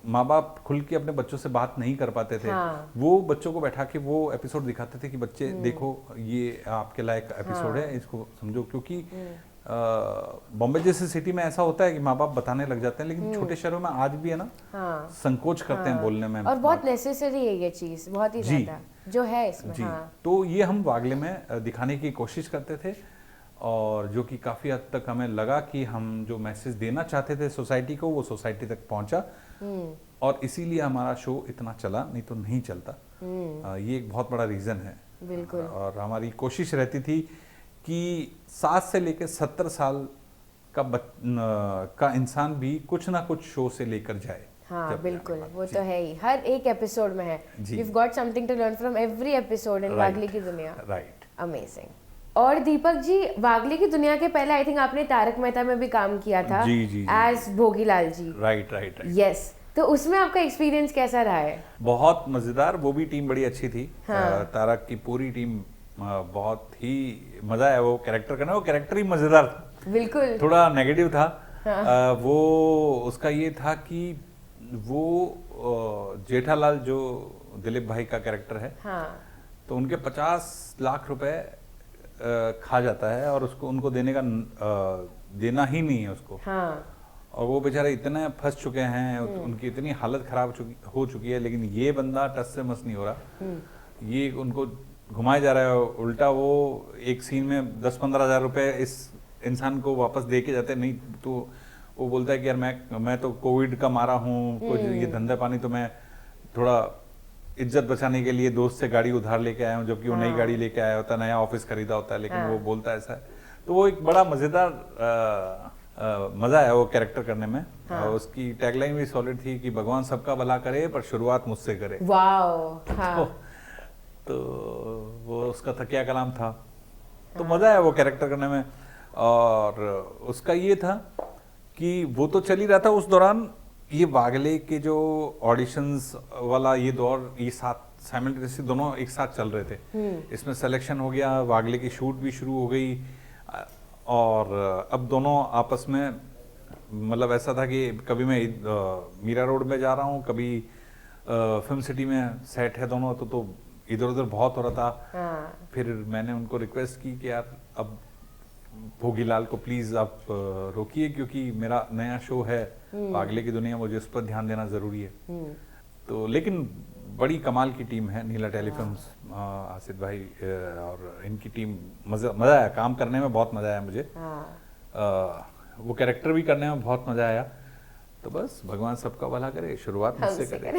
माँ बाप खुल के अपने बच्चों से बात नहीं कर पाते थे, हाँ। वो बच्चों को बैठा के वो एपिसोड दिखाते थे कि बच्चे देखो ये आपके लायक एपिसोड है, इसको समझो। क्योंकि बॉम्बे जैसे सिटी में ऐसा होता है कि माँ बाप बताने लग जाते हैं, लेकिन छोटे शहरों में आज भी है ना, हाँ। संकोच करते हैं बोलने में। और बहुत नेसेसरी है ये चीज, बहुत ही जी। ज्यादा जो है इसमें। जी, हाँ। तो ये हम वागले में दिखाने की कोशिश करते थे, और जो कि काफ़ी हद तक हमें लगा कि हम जो मैसेज देना चाहते थे सोसाइटी को, वो सोसाइटी तक पहुंचा, और इसीलिए हमारा शो इतना चला, नहीं तो नहीं चलता। ये एक बहुत बड़ा रीज़न है। बिल्कुल। और हमारी कोशिश रहती थी कि 7 से लेकर 70 साल का इंसान भी कुछ ना कुछ शो से लेकर जाए। हाँ जब बिल्कुल, जाने वो वाला। तो है ही, हर एक एपिसोड में है। जी। You've got something to learn from every episode in Right. वागले की दुनिया। राइट। अमेजिंग। और दीपक जी, वागले की दुनिया के पहले आई थिंक आपने तारक मेहता में भी काम किया था जी। एज भोगीलाल जी। राइट। यस, तो उसमें आपका एक्सपीरियंस कैसा रहा है? बहुत मजेदार, वो भी टीम बड़ी अच्छी थी। हाँ। तारक की पूरी टीम बहुत ही मजा आया वो कैरेक्टर करना। वो कैरेक्टर ही मजेदार था, बिल्कुल। थोड़ा नेगेटिव था। हाँ। वो उसका ये था कि वो जेठालाल जो दिलीप भाई का कैरेक्टर है, हाँ। तो उनके 50 लाख रुपए खा जाता है, और उसको उनको देना ही नहीं है उसको। हाँ। और वो बेचारे इतने फंस चुके हैं, उनकी इतनी हालत खराब हो चुकी है, लेकिन ये बंदा टस से मस नहीं हो रहा। ये उनको घुमाया जा रहा है उल्टा। वो एक सीन में 10-15 हज़ार रुपए इस इंसान को वापस दे के जाते हैं। नहीं तो वो बोलता है कि यार मैं तो कोविड का मारा हूँ, कुछ ये धंधा पानी, तो मैं थोड़ा इज्जत बचाने के लिए दोस्त से गाड़ी उधार लेके आया हूँ, जबकि वो नई गाड़ी लेके आया होता है, नया ऑफिस खरीदा होता है, लेकिन वो बोलता है ऐसा है। तो वो एक बड़ा मजेदार मजा आया वो कैरेक्टर करने में। और उसकी टैगलाइन भी सॉलिड थी कि भगवान सबका भला करे पर शुरुआत मुझसे करे। वाओ। हाँ। तो वो उसका तकिया कलाम था। तो मजा आया वो कैरेक्टर करने में। और उसका ये था कि वो तो चल ही रहा था उस दौरान, ये वागले के जो ऑडिशंस वाला ये दौर, ये साथ साइमल्टेनियसली दोनों एक साथ चल रहे थे। इसमें सिलेक्शन हो गया, वागले की शूट भी शुरू हो गई, और अब दोनों आपस में मतलब ऐसा था कि कभी मैं मीरा रोड में जा रहा हूँ, कभी फिल्म सिटी में सेट है दोनों, तो इधर उधर बहुत हो रहा था। हाँ। फिर मैंने उनको रिक्वेस्ट की कि यार अब भोगीलाल को प्लीज आप रोकिए, क्योंकि मेरा नया शो है वागले की दुनिया, मुझे उस पर ध्यान देना जरूरी है। तो लेकिन बड़ी कमाल की टीम है नीला टेलीफिल्म्स, आसिफ भाई और इनकी टीम, मजा आया काम करने में, बहुत मजा आया मुझे। हाँ। वो कैरेक्टर भी करने में बहुत मजा आया। तो बस भगवान सबका भला करे, शुरुआत मुझसे करे।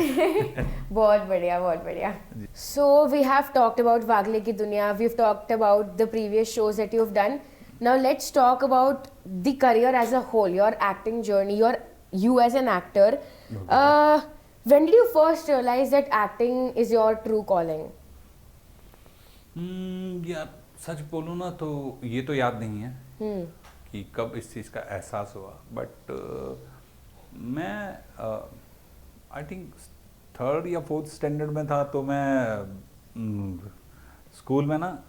बहुत बढ़िया, बहुत बढ़िया। So we have talked about Wagle की दुनिया, we have talked about the previous shows that you have done. Now let's talk about the career as a whole, your acting journey, you as an actor. When did you first realize that acting is your true calling? यार सच बोलूँ ना तो ये तो याद नहीं है कि कब इस चीज़ का एहसास हुआ, बट मैं आई थिंक 3rd या 4th स्टैंडर्ड में था, तो मैं स्कूल में ना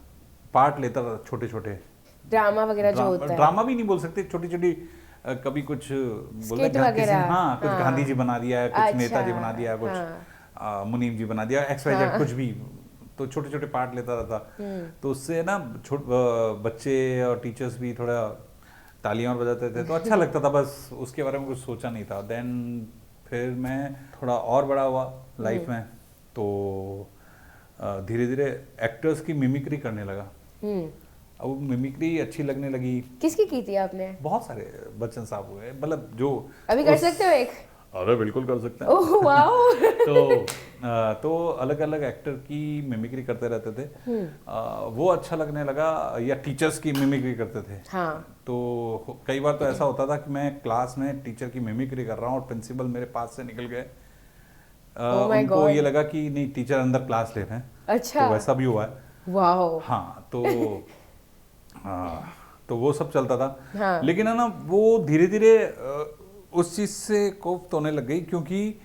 पार्ट लेता था, छोटे छोटे ड्रामा वगैरह जो होता है, ड्रामा भी नहीं बोल सकते, छोटी छोटी कभी कुछ स्किट वगैरह, हाँ कुछ गांधी जी बना दिया है, कुछ अच्छा, नेताजी बना दिया है, कुछ मुनीम जी बना दिया, XYZ कुछ भी, तो छोटे छोटे पार्ट लेता रहता। तो उससे ना बच्चे और टीचर्स भी थोड़ा तालियां और बजाते थे, तो अच्छा लगता था, बस उसके बारे में कुछ सोचा नहीं था। देन फिर मैं थोड़ा और बड़ा हुआ लाइफ में, तो धीरे धीरे एक्टर्स की मिमिक्री करने लगा। अब मिमिक्री अच्छी लगने लगी। किसकी की थी आपने? बहुत सारे बच्चन साहब हुए, मतलब जो अभी कर सकते हो एक? अरे बिल्कुल कर सकते हैं। Oh wow. तो अलग अलग एक्टर की मिमिक्री करते रहते थे, वो अच्छा लगने लगा, या टीचर्स की मिमिक्री करते थे। हाँ। तो कई बार तो ऐसा होता था कि मैं क्लास में टीचर की मिमिक्री कर रहा हूँ और प्रिंसिपल मेरे पास से निकल गए। उनको ये लगा कि नहीं टीचर अंदर क्लास ले रहे हैं। अच्छा। तो वैसा भी हुआ है। वाओ। हाँ, तो वो सब चलता था। हाँ। लेकिन है ना, वो धीरे धीरे उस चीज से कोफ्त होने लग गई, क्योंकि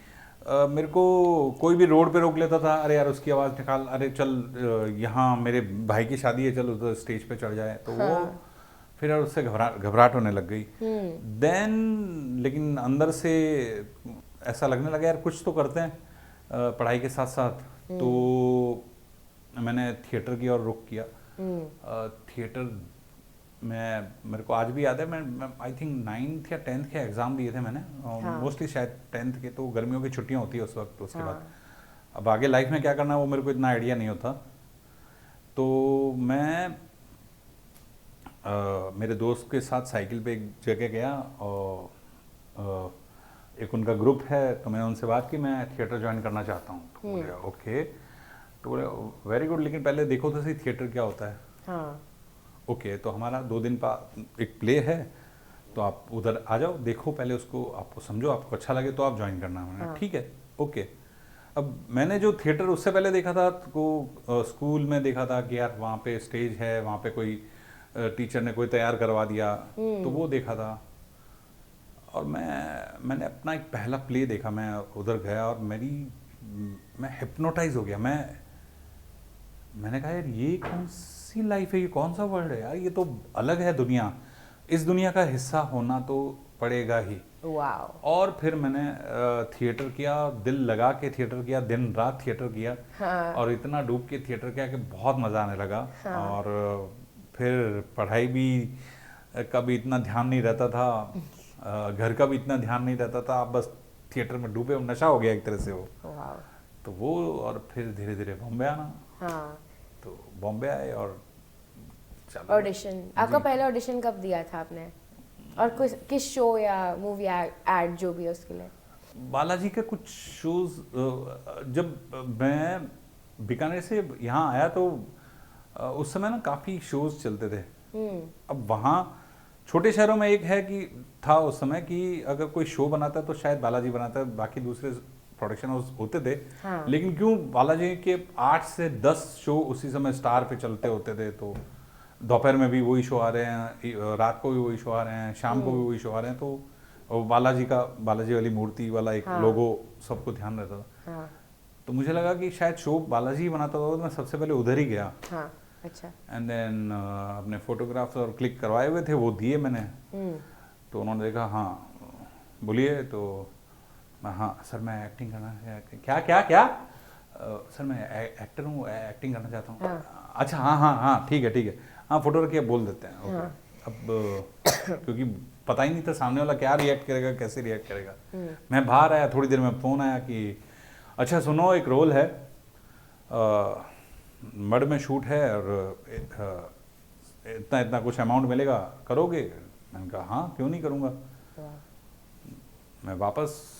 मेरे को कोई भी रोड पे रोक लेता था, अरे यार उसकी आवाज निकाल, अरे चल यहाँ मेरे भाई की शादी है, चल उधर स्टेज पे चढ़ जाए। तो वो फिर उससे घबराहट होने लग गई। देन लेकिन अंदर से ऐसा लगने लगा यार कुछ तो करते हैं पढ़ाई के साथ साथ। तो मैंने थिएटर की ओर रुख किया। थिएटर में मेरे को आज भी याद है, मैं आई थिंक 9th या 10th के एग्ज़ाम दिए थे मैंने, मोस्टली शायद 10th के। तो गर्मियों की छुट्टियां होती है उस वक्त। तो उसके बाद अब आगे लाइफ में क्या करना है वो मेरे को इतना आइडिया नहीं होता। तो मैं मेरे दोस्त के साथ साइकिल पे एक जगह गया और एक उनका ग्रुप है, तो मैंने उनसे बात की मैं थिएटर ज्वाइन करना चाहता हूँ। तो बोले ओके, तो बोले वेरी गुड, लेकिन पहले देखो तो सही थिएटर क्या होता है। हाँ. ओके, तो हमारा 2 दिन का एक प्ले है, तो आप उधर आ जाओ, देखो पहले उसको, आपको समझो, आपको अच्छा लगे तो आप ज्वाइन करना। मैंने ठीक है ओके। अब मैंने जो थिएटर उससे पहले देखा था को स्कूल में देखा था कि यार वहाँ पे स्टेज है, वहाँ पे कोई टीचर ने कोई तैयार करवा दिया, तो वो देखा था। और मैंने अपना एक पहला प्ले देखा, मैं उधर गया और मैं हिप्नोटाइज हो गया। मैंने कहा यार ये कौन सी लाइफ है, ये कौन सा वर्ल्ड है यार, ये तो अलग है दुनिया, इस दुनिया का हिस्सा होना तो पड़ेगा ही। वाओ. और फिर मैंने थिएटर किया, दिल लगा के थिएटर किया, दिन रात थिएटर किया। और इतना डूब के थिएटर किया कि बहुत मज़ा आने लगा। और फिर पढ़ाई भी का भी इतना ध्यान नहीं रहता था, घर का भी इतना ध्यान नहीं रहता था, आप बस थिएटर में डूबे, नशा हो गया एक तरह से वो। वाओ. तो वो, और फिर धीरे धीरे बॉम्बे आना। हाँ. तो बॉम्बे आए और ऑडिशन, आपका पहला ऑडिशन कब दिया था आपने, और किस शो या मूवी एड जो भी है उसके लिए? बालाजी के कुछ शोज। जब मैं बीकानेर से यहाँ आया तो उस समय ना काफ़ी शोज चलते थे। अब वहाँ छोटे शहरों में एक है कि था उस समय कि अगर कोई शो बनाता है तो शायद बालाजी बनाता है, बाकी दूसरे प्रोडक्शन हाउस होते थे। लेकिन क्यों बालाजी के 8 से 10 शो उसी समय स्टार पे चलते होते थे। तो दोपहर में भी वही शो आ रहे हैं, रात को भी वही शो आ रहे हैं, शाम को भी वही शो आ रहे हैं। तो बालाजी वाली मूर्ति वाला एक लोगो सबको ध्यान रहता था। तो मुझे लगा कि शायद शो बालाजी बनाता होगा, तो मैं सबसे पहले उधर ही गया। अच्छा. एंड देन अपने फोटोग्राफ्स और क्लिक करवाए हुए थे, वो दिए मैंने। तो उन्होंने देखा, हाँ बोलिए। तो मैं, हाँ सर मैं एक्टिंग करना, क्या सर मैं एक्टर हूँ, एक्टिंग करना चाहता हूँ। अच्छा हाँ ठीक है, हाँ फोटो रखिए, बोल देते हैं। ओके। अब क्योंकि पता ही नहीं था सामने वाला क्या रिएक्ट करेगा, कैसे रिएक्ट करेगा। मैं बाहर आया, थोड़ी देर में फ़ोन आया कि अच्छा सुनो, एक रोल है, मड में शूट है और इतना कुछ अमाउंट मिलेगा, करोगे? मैंने कहा हाँ क्यों नहीं करूँगा। मैं वापस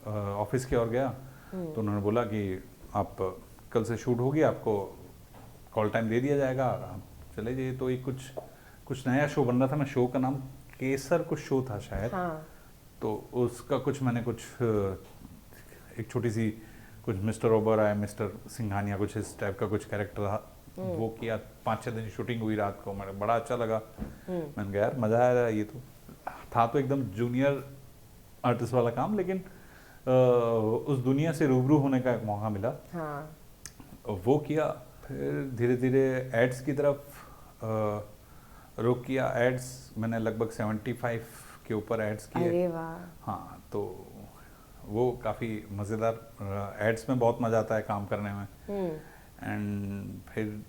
ऑफिस की ओर गया, तो उन्होंने बोला कि आप कल से शूट होगी, आपको कॉल टाइम दे दिया जाएगा, आप चले जाइए। तो एक कुछ नया शो बन रहा था, मैं शो का नाम केसर कुछ शो था शायद। तो उसका मैंने एक छोटी सी कुछ मिस्टर ओबराय, मिस्टर सिंघानिया, कुछ इस टाइप का कुछ कैरेक्टर था। वो किया, 5-6 दिन शूटिंग हुई रात को, मेरे बड़ा अच्छा लगा। मैंने कहा यार मज़ा आया। ये तो था तो एकदम जूनियर आर्टिस्ट वाला काम, लेकिन उस दुनिया से रूबरू होने का एक मौका मिला। वो किया। फिर धीरे धीरे एड्स की तरफ रुख किया। एड्स मैंने लगभग 75 के ऊपर एड्स किए। अरे वाह. हाँ, तो वो काफ़ी मज़ेदार, एड्स में बहुत मज़ा आता है काम करने में। एंड फिर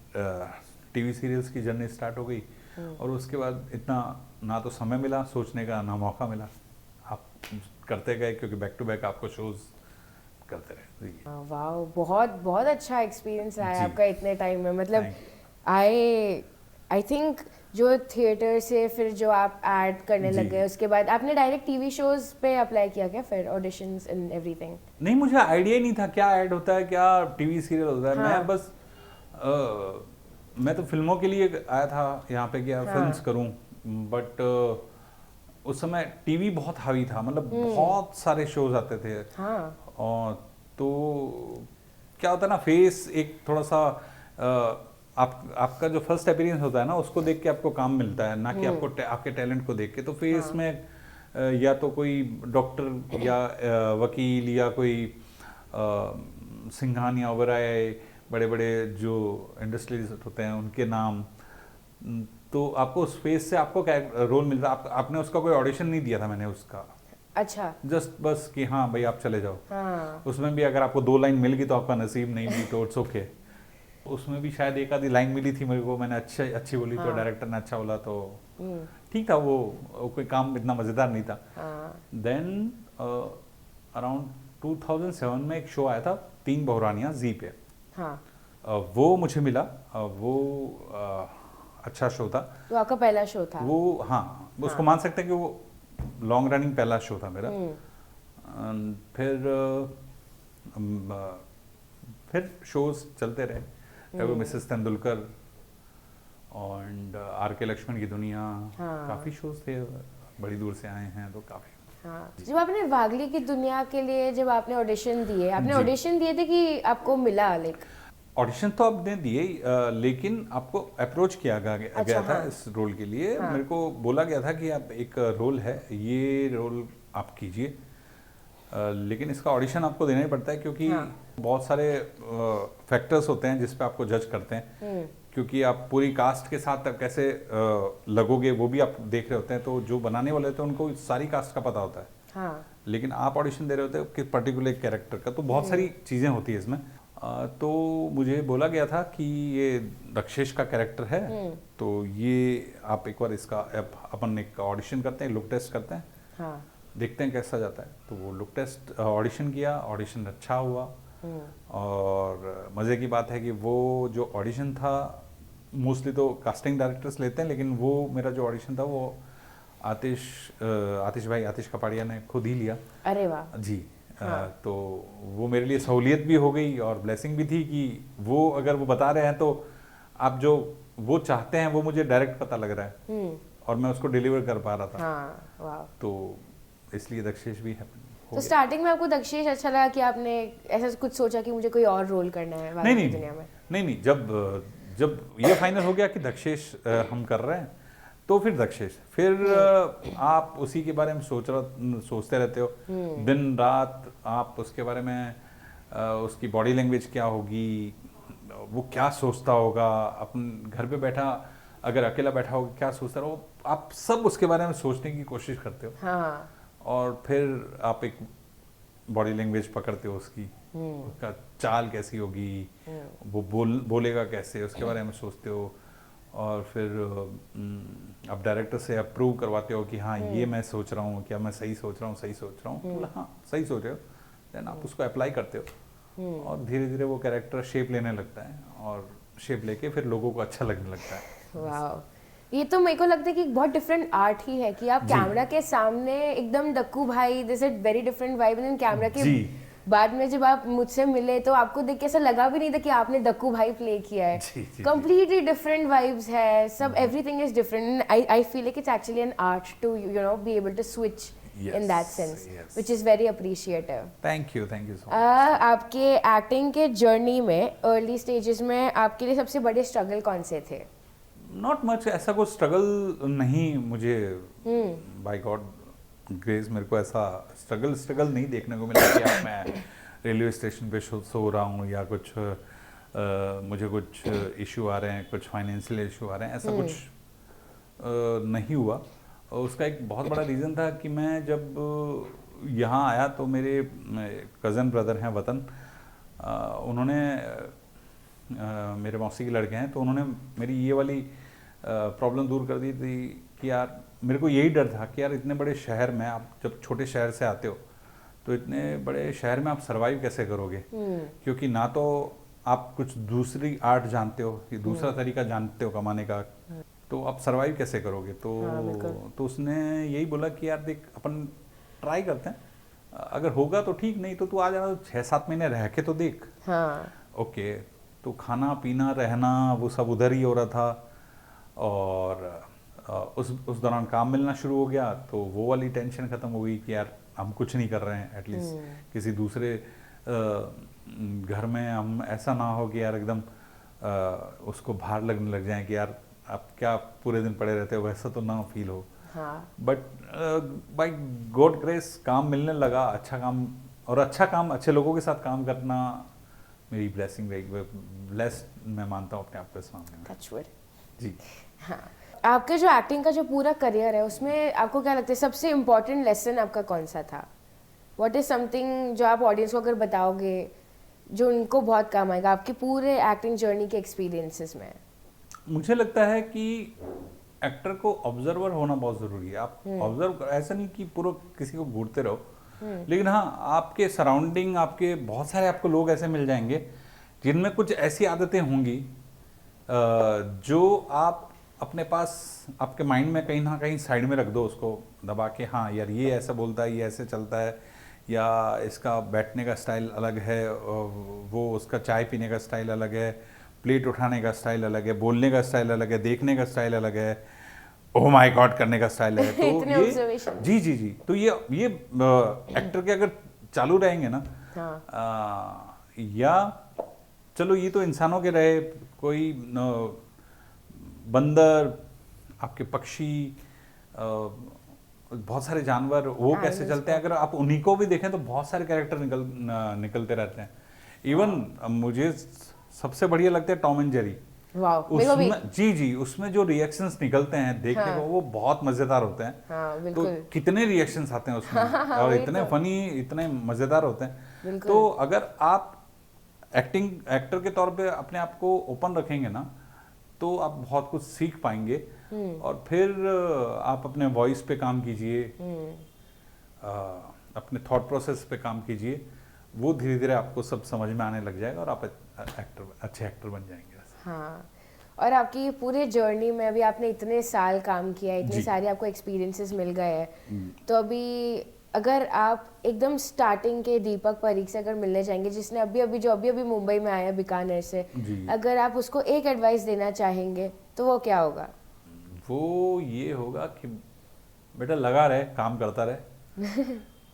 टीवी सीरियल्स की जर्नी स्टार्ट हो गई। और उसके बाद इतना ना तो समय मिला सोचने का, ना मौका मिला। आप करते गए, क्योंकि बैक टू बैक आपको शोज करते रहे। वाह, बहुत बहुत अच्छा एक्सपीरियंस रहा है आपका इतने टाइम में। मतलब आई थिंक जो थिएटर से फिर जो आप ऐड करने लग गए, उसके बाद आपने डायरेक्ट टीवी शोज पे अप्लाई किया क्या फिर, ऑडिशंस एंड एवरीथिंग? नहीं, मुझे आइडिया ही नहीं था क्या ऐड होता है, क्या टीवी सीरियल होता है। मैं बस मैं तो फिल्मों के लिए आया था यहाँ पे, क्या फिल्म्स करूँ। बट उस समय टीवी बहुत हावी था, मतलब बहुत सारे शोज आते थे। और तो क्या होता है ना, फेस एक थोड़ा सा आपका जो फर्स्ट अपीयरेंस होता है ना, उसको देख के आपको काम मिलता है, ना कि आपके टैलेंट को देख के। तो फेस में या तो कोई डॉक्टर या वकील या कोई सिंघानिया ओबराय, बड़े बड़े जो इंडस्ट्रीज होते हैं उनके नाम, तो आपको उस फेस से आपको क्या रोल मिलता है। आपने उसका कोई ऑडिशन नहीं दिया था मैंने उसका। अच्छा। जस्ट बस कि हाँ भाई आप चले जाओ। हाँ। उसमें भी अगर आपको 2 लाइन मिल गई तो आपका नसीब, नहीं मिली तो इट्स ओके। उसमें भी शायद एक आधी लाइन मिली थी मेरे को, मैंने अच्छी बोली तो डायरेक्टर ने अच्छा बोला तो ठीक था। वो कोई काम इतना मज़ेदार नहीं था। देन अराउंड 2007 में एक शो आया था 3 बहुरानियाँ जी पे। हाँ। वो मुझे मिला, वो अच्छा शो था। तो आपका पहला शो था वो? हाँ, उसको मान सकते हैं कि वो लॉन्ग रनिंग पहला शो था मेरा। फिर शोज चलते रहे, मिसेस तेंदुलकर और आर के लक्ष्मण की दुनिया। काफी शोज थे, बड़ी दूर से आए हैं तो काफी। हाँ। जब आपने वागली की दुनिया के लिए जब आपने ऑडिशन दिए, आपने जी। ऑडिशन दिए थे कि आपको मिला लाइक? ऑडिशन तो आपने दिए, लेकिन आपको अप्रोच किया गया था इस रोल के लिए। मेरे को बोला गया था कि आप एक रोल है, ये रोल आप कीजिए, लेकिन इसका ऑडिशन आपको देना ही पड़ता है क्योंकि बहुत सारे फैक्टर्स होते हैं जिस पे आपको जज करते हैं। क्योंकि आप पूरी कास्ट के साथ आप कैसे लगोगे वो भी आप देख रहे होते हैं, तो जो बनाने वाले होते हैं उनको सारी कास्ट का पता होता है। हाँ। लेकिन आप ऑडिशन दे रहे होते हो कि पर्टिकुलर कैरेक्टर का, तो बहुत सारी चीज़ें होती है इसमें। तो मुझे बोला गया था कि ये रक्षेश का कैरेक्टर है, तो ये आप एक बार इसका अपन एक ऑडिशन करते हैं, लुक टेस्ट करते हैं। हाँ। देखते हैं कैसा जाता है। तो वो लुक टेस्ट ऑडिशन किया, ऑडिशन अच्छा हुआ। और मज़े की बात है कि वो जो ऑडिशन था, मोस्टली तो कास्टिंग डायरेक्टर्स लेते हैं, लेकिन वो मेरा जो ऑडिशन था वो आतिश कपाड़िया ने खुद ही लिया। अरे वाह जी। तो वो मेरे लिए सहूलियत भी हो गई और ब्लेसिंग भी थी कि वो अगर वो बता रहे हैं तो आप जो वो चाहते हैं वो मुझे डायरेक्ट पता लग रहा है और मैं उसको डिलीवर कर पा रहा था। हाँ, वाह। तो इसलिए दक्षेश भी है। तो स्टार्टिंग में आपको दक्षेश अच्छा लगा कि आपने ऐसा कुछ सोचा कि मुझे कोई और रोल करना है वागली की दुनिया में? नहीं, जब ये फाइनल हो गया कि दक्षेश हम कर रहे हैं तो फिर दक्षेश, फिर आप उसी के बारे में सोचते रहते हो दिन रात। आप उसके बारे में उसकी बॉडी लैंग्वेज क्या होगी, वो क्या सोचता होगा, अपन घर पे बैठा अगर अकेला बैठा होगा क्या सोचता रहो, आप सब उसके बारे में सोचने की कोशिश करते हो। हाँ। और फिर आप एक बॉडी लैंग्वेज पकड़ते हो उसकी, उसका चाल कैसी होगी, वो बोलेगा कैसे, उसके बारे में सोचते हो। और फिर आप डायरेक्टर से अप्रूव करवाते हो कि हाँ ये मैं सोच रहा हूँ, क्या मैं सही सोच रहा हूँ, तो हाँ सही सोच रहे हो। देन आप उसको अप्लाई करते हो और धीरे धीरे वो कैरेक्टर शेप लेने लगता है और शेप लेके फिर लोगों को अच्छा लगने लगता है। वाह, ये तो मेरे को लगता है कि बहुत डिफरेंट आर्ट ही है कि आप कैमरा के सामने एकदम डक्कू भाई, this is very different vibe, and camera के बाद में जब आप मुझसे मिले तो आपको देख के ऐसा लगा भी नहीं था कि आपने डक्कू भाई प्ले किया है। कंप्लीटली डिफरेंट वाइब्स है, सब everything is different. I feel like it's actually an art to be able to switch in that sense, which is very appreciative. Thank you so much. आपके एक्टिंग के journey में early stages में आपके लिए सबसे बड़े स्ट्रगल कौन से थे? Not much, ऐसा कोई स्ट्रगल नहीं मुझे, by God ग्रेस मेरे को ऐसा स्ट्रगल नहीं देखने को मिला कि अब मैं रेलवे स्टेशन पे सो रहा हूँ या कुछ मुझे कुछ इशू आ रहे हैं, कुछ फाइनेंशियल इशू आ रहे हैं, ऐसा कुछ नहीं हुआ। उसका एक बहुत बड़ा रीज़न था कि मैं जब यहाँ आया तो मेरे कज़न ब्रदर हैं वतन, उन्होंने मेरे मौसी के लड़के हैं, तो उन्होंने मेरी ये वाली प्रॉब्लम दूर कर दी थी कि यार मेरे को यही डर था कि यार इतने बड़े शहर में, आप जब छोटे शहर से आते हो तो इतने बड़े शहर में आप सरवाइव कैसे करोगे, क्योंकि ना तो आप कुछ दूसरी आर्ट जानते हो, कि दूसरा तरीका जानते हो कमाने का, तो आप सरवाइव कैसे करोगे। तो उसने यही बोला कि यार देख अपन ट्राई करते हैं, अगर होगा तो ठीक, नहीं तो तू आ जाना 6-7 महीने रह के तो देख। ओके, तो खाना पीना रहना वो सब उधर ही हो रहा था और उस दौरान काम मिलना शुरू हो गया, तो वो वाली टेंशन खत्म हो गई कि यार हम कुछ नहीं कर रहे हैं, एटलीस्ट किसी दूसरे घर में हम ऐसा ना हो कि यार एकदम उसको भार लगने लग जाए कि यार आप क्या पूरे दिन पड़े रहते हो, वैसा तो ना फील हो। बट बाय गॉड ग्रेस काम मिलने लगा, अच्छा काम, और अच्छा काम अच्छे लोगों के साथ काम करना मेरी ब्लेसिंग रही, ब्लेस्ड मैं मानता हूँ अपने आप के सामने। Touch wood. जी। हाँ, आपके जो एक्टिंग का जो पूरा करियर है उसमें आपको क्या लगता है सबसे इम्पोर्टेंट लेसन आपका कौन सा था? व्हाट इज समथिंग जो आप ऑडियंस को अगर बताओगे जो उनको बहुत काम आएगा आपके पूरे एक्टिंग जर्नी के एक्सपीरियंसेस में? मुझे लगता है कि एक्टर को ऑब्जर्वर होना बहुत जरूरी है। आप ऑब्जर्व ऐसा नहीं कि पूरा किसी को घूरते रहो, लेकिन हाँ आपके सराउंडिंग, आपके बहुत सारे आपको लोग ऐसे मिल जाएंगे जिनमें कुछ ऐसी आदतें होंगी जो आप अपने पास आपके माइंड में कहीं ना कहीं साइड में रख दो, उसको दबा के, हाँ यार ये ऐसा बोलता है, ये ऐसे चलता है, या इसका बैठने का स्टाइल अलग है, वो उसका चाय पीने का स्टाइल अलग है, प्लेट उठाने का स्टाइल अलग है, बोलने का स्टाइल अलग है, देखने का स्टाइल अलग है, ओह माय गॉड करने का स्टाइल है। तो इतने ये observation। जी तो ये एक्टर के अगर चालू रहेंगे ना, या चलो ये तो इंसानों के रहे, कोई बंदर, आपके पक्षी, बहुत सारे जानवर, वो कैसे चलते हैं, अगर आप उन्हीं को भी देखें तो बहुत सारे कैरेक्टर निकलते रहते हैं। इवन मुझे सबसे बढ़िया लगते हैं टॉम एंड जेरी। उसमें जी उसमें जो रिएक्शंस निकलते हैं देखने को, वो बहुत मजेदार होते हैं। तो कितने रिएक्शंस आते हैं उसमें और इतने फनी, इतने मजेदार होते हैं। तो अगर आप एक्टर के तौर पे अपने आप को ओपन रखेंगे ना, तो आप बहुत कुछ सीख पाएंगे। और फिर आप अपने वॉइस पे काम कीजिए, अपने थॉट प्रोसेस पे काम कीजिए, वो धीरे धीरे आपको सब समझ में आने लग जाएगा और आप अच्छे एक्टर बन जाएंगे। हाँ, और आपकी पूरे जर्नी में अभी आपने इतने साल काम किया है, इतने सारे आपको एक्सपीरियंसेस मिल गए हैं, तो अभी अगर आप एकदम स्टार्टिंग के दीपक परीख से अगर मिलने जाएंगे, जिसने अभी मुंबई में आया बीकानेर से, अगर आप उसको एक एडवाइस देना चाहेंगे तो वो क्या होगा? वो ये होगा कि बेटा लगा रहे, काम करता रहे,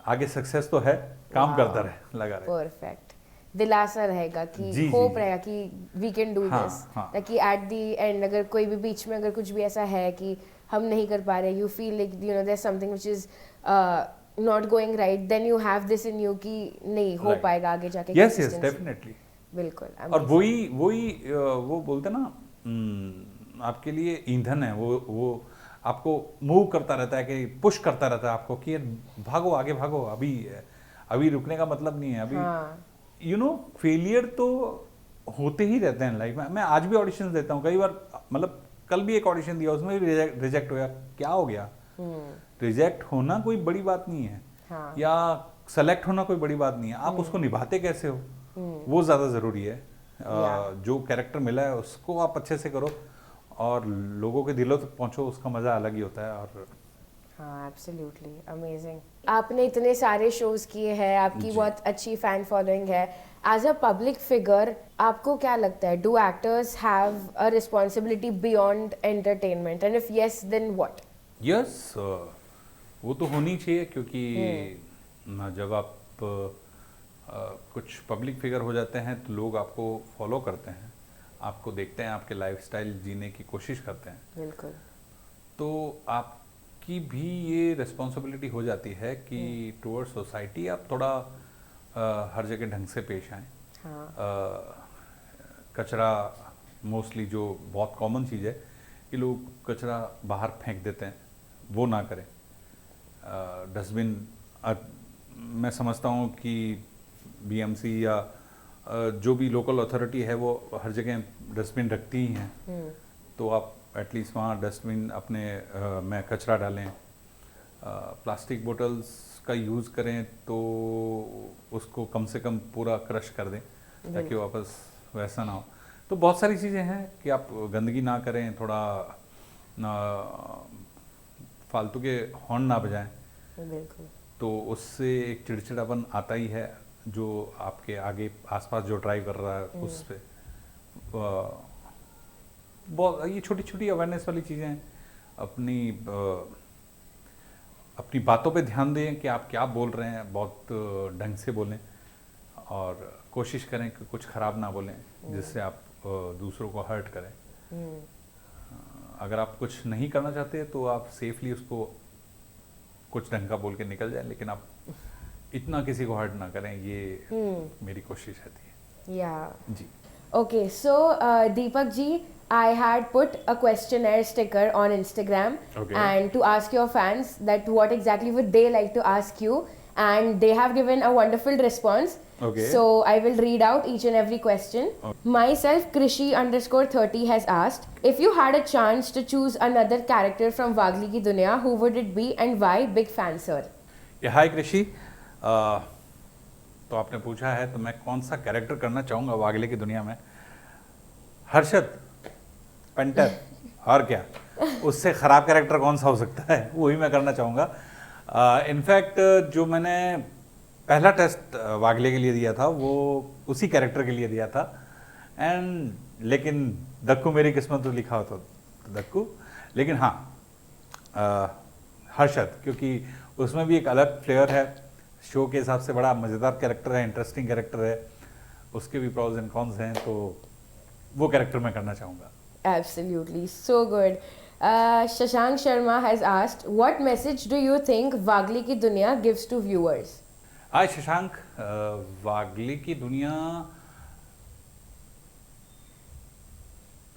आगे सक्सेस तो है, काम करता रहे, लगा रहे। परफेक्ट। दिलासा रहेगा कि होप रहेगा कि वी कैन डू दिस, ताकि एट द एंड अगर कोई भी बीच में अगर कुछ भी ऐसा है कि हम नहीं कर पा रहे, you feel like you know there something which is not going right, then you have this in you कि नहीं हो पाएगा आगे जाके। यस डेफिनेटली, बिल्कुल। और वही वो बोलते ना, आपके लिए ईंधन है, वो आपको मूव करता रहता है, कि पुश करता रहता है आपको कि भागो, आगे भागो, अभी रुकने का मतलब नहीं है। अभी यू नो फेलियर तो होते ही रहते हैं लाइफ में। मैं आज भी ऑडिशन देता हूँ, कई बार, मतलब कल भी एक ऑडिशन दिया, उसमें भी रिजेक्ट हो गया। क्या हो गया? रिजेक्ट होना कोई बड़ी बात नहीं है, या सेलेक्ट होना कोई बड़ी बात नहीं है, आप उसको निभाते कैसे हो वो ज्यादा जरूरी है। जो कैरेक्टर मिला है उसको आप अच्छे से करो और लोगों के दिलों तक पहुंचो, उसका मजा अलग ही होता है। और हाँ, एब्सोल्युटली अमेजिंग। आपने इतने सारे शोज किए हैं, आपकी बहुत अच्छी फैन फॉलोइंग है। एज अ पब्लिक फिगर आपको क्या लगता है, do actors have a responsibility beyond entertainment, and if yes then what? Yes, वो तो होनी चाहिए, क्योंकि जब आप कुछ पब्लिक फिगर हो जाते हैं तो लोग आपको फॉलो करते हैं, आपको देखते हैं, आपके लाइफस्टाइल जीने की कोशिश करते हैं। बिल्कुल। तो आपकी भी ये रिस्पॉन्सिबिलिटी हो जाती है कि टुवर्ड सोसाइटी आप थोड़ा हर जगह ढंग से पेश आएँ। कचरा मोस्टली जो बहुत कॉमन चीज़ है कि लोग कचरा बाहर फेंक देते हैं, वो ना करें। डस्टबिन, मैं समझता हूँ कि बीएमसी या जो भी लोकल अथॉरिटी है वो हर जगह डस्टबिन रखती ही हैं, तो आप एटलीस्ट वहाँ डस्टबिन अपने में कचरा डालें। प्लास्टिक बोतल्स का यूज़ करें तो उसको कम से कम पूरा क्रश कर दें ताकि वापस वैसा ना हो। तो बहुत सारी चीज़ें हैं कि आप गंदगी ना करें, थोड़ा फालतू के हॉर्न ना बजाएं, तो उससे एक चिड़चिड़ापन आता ही है जो आपके आगे आसपास जो ड्राइव कर रहा है उस पे। बहुत ये छोटी छोटी अवेयरनेस वाली चीज़ें हैं। अपनी बातों पे ध्यान दें कि आप क्या बोल रहे हैं, बहुत ढंग से बोलें और कोशिश करें कि कुछ ख़राब ना बोलें जिससे आप दूसरों को हर्ट करें। अगर आप कुछ नहीं करना चाहते तो आप सेफली उसको कुछ ढंग का बोल के निकल जाए, लेकिन आप इतना किसी को हर्ट ना करें, ये मेरी कोशिश रहती है। या जी। Okay, so Deepak ji, I had put a questionnaire sticker on Instagram Okay. and to ask your fans that what exactly would they like to ask you, and they have given a wonderful response. Okay. So I will read out each and every question. Myself Krishi_30 has asked, if you had a chance to choose another character from Wagli Ki Duniya, who would it be and why? Big fan, sir. हाय कृषि, तो आपने पूछा है तो मैं कौन सा character करना चाहूँगा वागले की दुनिया में। हर्षद पेंटर, और क्या, उससे ख़राब कैरेक्टर कौन सा हो सकता है, वही मैं करना चाहूँगा। इनफैक्ट जो मैंने पहला टेस्ट वागले के लिए दिया था वो उसी कैरेक्टर के लिए दिया था, एंड लेकिन दक्कू मेरी किस्मत तो लिखा होता तो दक्कू, लेकिन हाँ हर्षद, क्योंकि उसमें भी एक अलग फ्लेवर है, शो के हिसाब से बड़ा मज़ेदार कैरेक्टर है, इंटरेस्टिंग कैरेक्टर है, उसके भी प्रॉज एंड कॉन्स हैं, तो वो कैरेक्टर मैं करना चाहूँगा। Absolutely, so good. Shashank Sharma has asked, what message do you think Wagli Ki Duniya gives to viewers? हाय शशांक, वागले की दुनिया,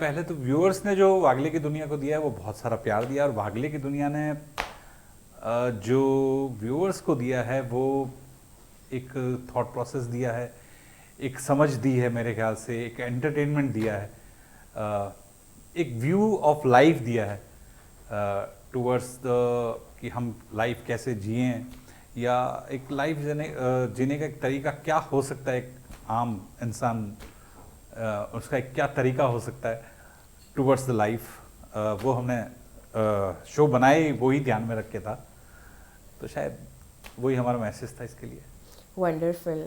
पहले तो व्यूअर्स ने जो वागले की दुनिया को दिया है वो बहुत सारा प्यार दिया, और वागले की दुनिया ने जो व्यूअर्स को दिया है वो एक थॉट प्रोसेस दिया है, एक समझ दी है, मेरे ख्याल से एक एंटरटेनमेंट दिया है, एक व्यू ऑफ लाइफ दिया है टूवर्ड्स द कि हम लाइफ कैसे जिएं, या एक लाइफ जीने का एक तरीका क्या हो सकता है, एक आम इंसान उसका एक क्या तरीका हो सकता है टूवर्ड्स द लाइफ, वो हमने शो बनाए वो ही ध्यान में रख के था, तो शायद वही हमारा मैसेज था इसके लिए। Wonderful.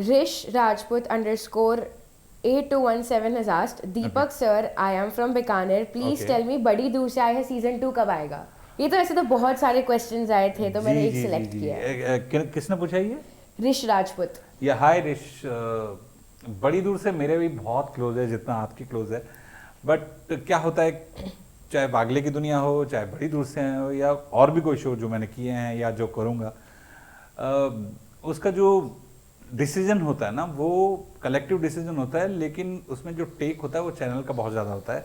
Rish Rajput _8217 has asked, Deepak sir, I am from Bikaner. Please Okay. tell me, बड़ी दूर से आए हैं सीजन 2 कब आएगा? ये तो ऐसे तो बहुत सारे क्वेश्चंस आए थे, तो मैंने एक सिलेक्ट किया है। किसने पूछा ये? रिश राजपूत। या हाय रिश, बड़ी दूर से मेरे भी बहुत क्लोज है, जितना आपकी क्लोज है, बट क्या होता है, चाहे वागले की दुनिया हो, चाहे बड़ी दूर से हो, या और भी कोई शो जो मैंने किए हैं या जो करूँगा, उसका जो डिसीजन होता है ना, वो कलेक्टिव डिसीजन होता है, लेकिन उसमें जो टेक होता है वो चैनल का बहुत ज़्यादा होता है,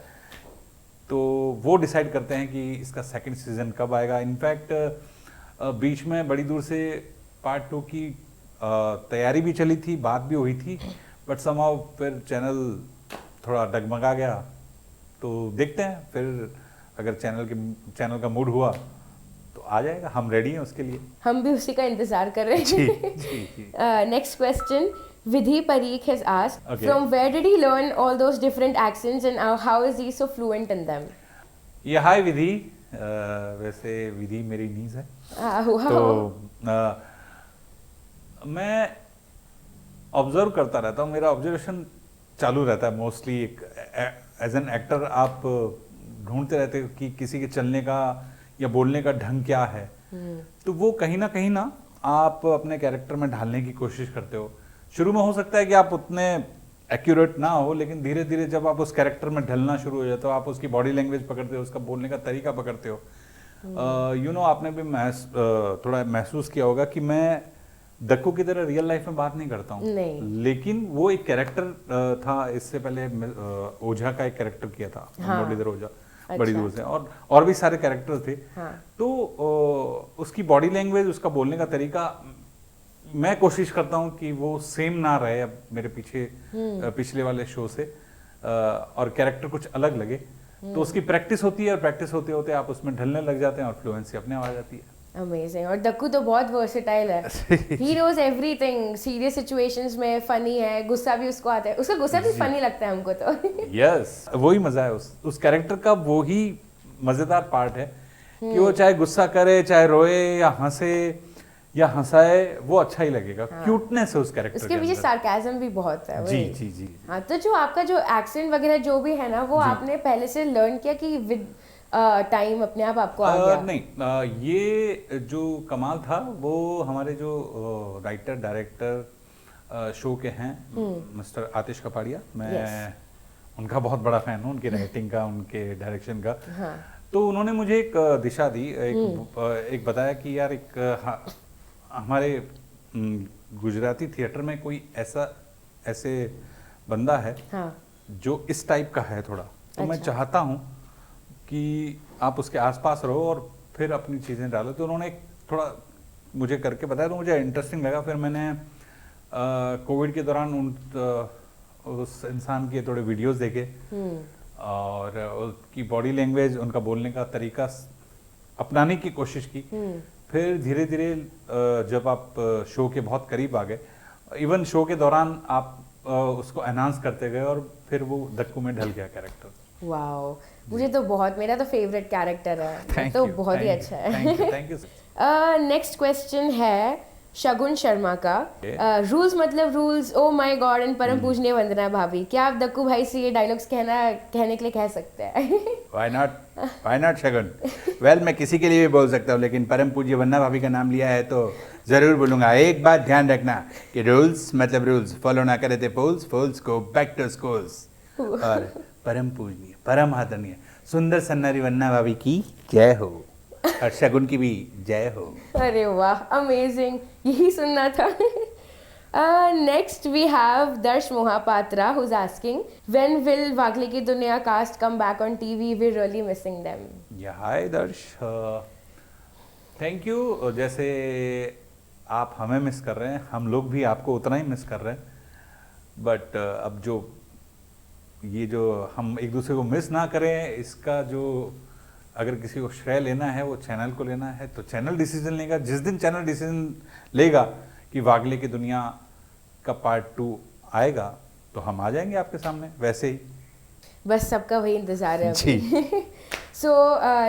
तो वो डिसाइड करते हैं कि इसका सेकंड सीजन कब आएगा। इनफैक्ट बीच में बड़ी दूर से पार्ट 2 की तैयारी भी चली थी, बात भी हुई थी, बट समहाउ फिर चैनल थोड़ा डगमगा गया, तो देखते हैं फिर अगर चैनल का मूड हुआ तो आ जाएगा, हम रेडी हैं उसके लिए। हम भी उसी का इंतजार कर रहे जी, हैं। जी। Next question, Vidhi Parikh has asked, Okay. from where did he learn all those different accents and how is he so fluent in them? ये हाय विधि, वैसे विधि मेरी नीज है, Wow. तो मैं ऑब्जर्व करता रहता हूँ, मेरा ऑब्जर्वेशन चालू रहता है मोस्टली। एक एज एन एक्टर आप ढूंढते रहते हो कि किसी के चलने का या बोलने का ढंग क्या है, तो वो कहीं ना आप अपने कैरेक्टर में ढालने की कोशिश करते हो। शुरू में हो सकता है कि आप उतने एक्यूरेट ना हो, लेकिन धीरे धीरे जब आप उस कैरेक्टर में ढलना शुरू हो जाते हो, आप उसकी बॉडी लैंग्वेज पकड़ते हो, उसका बोलने का तरीका पकड़ते हो। आपने भी थोड़ा महसूस किया होगा कि मैं दक्कू की तरह रियल लाइफ में बात नहीं करता हूँ, लेकिन वो एक कैरेक्टर था। इससे पहले ओझा का एक कैरेक्टर किया था, मुरलीधर ओझा, बड़ी दूर से, और भी सारे कैरेक्टर थे। तो उसकी बॉडी लैंग्वेज, उसका बोलने का तरीका, मैं कोशिश करता हूँ कि वो सेम ना रहे अब मेरे पिछले वाले शो से, और कैरेक्टर कुछ अलग लगे। तो उसकी प्रैक्टिस होती है, और प्रैक्टिस होते होते आप उसमें ढलने लग जाते हैं और फ्लुएंसी अपने आ जाती है। अमेजिंग। और दक्कू तो बहुत वर्सेटाइल है, he knows everything. Serious situations में फनी है, गुस्सा भी उसको आता है, उसका गुस्सा भी फनी लगता है हमको तो। यस, वही मजा है उस कैरेक्टर का, वो ही मजेदार पार्ट है कि वो चाहे गुस्सा करे, चाहे रोए या हंसे या हंसाए, वो अच्छा ही लगेगा। क्यूटनेस है उस कैरेक्टर के उसके पीछे अंदर। सार्काज्म भी बहुत है। जी जी जी। हाँ, तो जो आपका जो एक्सेंट वगैरह जो भी है ना, वो आपने पहले से लर्न किया कि विद टाइम अपने आप आपको आ गया? नहीं, ये जो कमाल था वो हमारे जो राइटर डायरेक्टर शो के हैं, मिस्टर आतिश कपाड़िया, मैं उनका बहुत बड़ा फैन हूँ, उनकी राइटिंग का, उनके डायरेक्शन का। तो उन्होंने मुझे एक दिशा दी, एक बताया कि यार एक हमारे गुजराती थिएटर में कोई ऐसे बंदा है जो इस टाइप का है थोड़ा, तो मैं चाहता हूँ कि आप उसके आसपास रहो और फिर अपनी चीज़ें डालो। तो उन्होंने एक थोड़ा मुझे करके बताया, तो मुझे इंटरेस्टिंग लगा। फिर मैंने कोविड के दौरान उस इंसान के थोड़े वीडियोस देखे और उसकी बॉडी लैंग्वेज, उनका बोलने का तरीका अपनाने की कोशिश की। फिर धीरे धीरे जब आप शो के बहुत करीब आ गए, इवन शो के दौरान आप उसको एनहांस करते गए और फिर वो दक्कू में ढल गया कैरेक्टर। वाओ, मुझे तो बहुत, मेरा तो फेवरेट कैरेक्टर है, तो बहुत ही अच्छा है। Thank you. नेक्स्ट क्वेश्चन है शगुन शर्मा का। रूल्स मतलब rules, oh my God and परम पूजनीय वंदना भाभी, क्या आप दक्कू भाई से ये डायलॉग्स कहने के लिए कह सकते हैं? Why not Shagun? वेल मैं किसी के लिए भी बोल सकता हूँ, लेकिन परम पूज्य वंदना भाभी का नाम लिया है तो जरूर बोलूंगा। एक बात ध्यान रखना कि रूल्स मतलब रूल्स, फॉलो ना करे थे फूल्स, फूल्स को बैक टू स्कूल्स। और परम पूजनीय, परम आदरणीय, सुंदर सन्नारी वंदना भाभी की जय हो, और शगुन की भी जय हो। अरे वाह, अमेजिंग, यही सुनना था। नेक्स्ट वी हैव दर्श Mohapatra who's asking when will वागले की दुनिया cast come back on TV, we're really missing them. या हाय दर्श, थैंक यू। जैसे आप हमें मिस कर रहे हैं, हम लोग भी आपको उतना ही मिस कर रहे हैं। बट अब ये जो हम एक दूसरे को मिस ना करें, इसका जो अगर किसी को श्रेय लेना है वो चैनल को लेना है, तो चैनल डिसीजन लेगा। जिस दिन चैनल डिसीजन लेगा कि वागले की दुनिया का पार्ट 2 आएगा, तो हम आ जाएंगे आपके सामने वैसे ही। बस सबका वही इंतजार है जी। अभी। So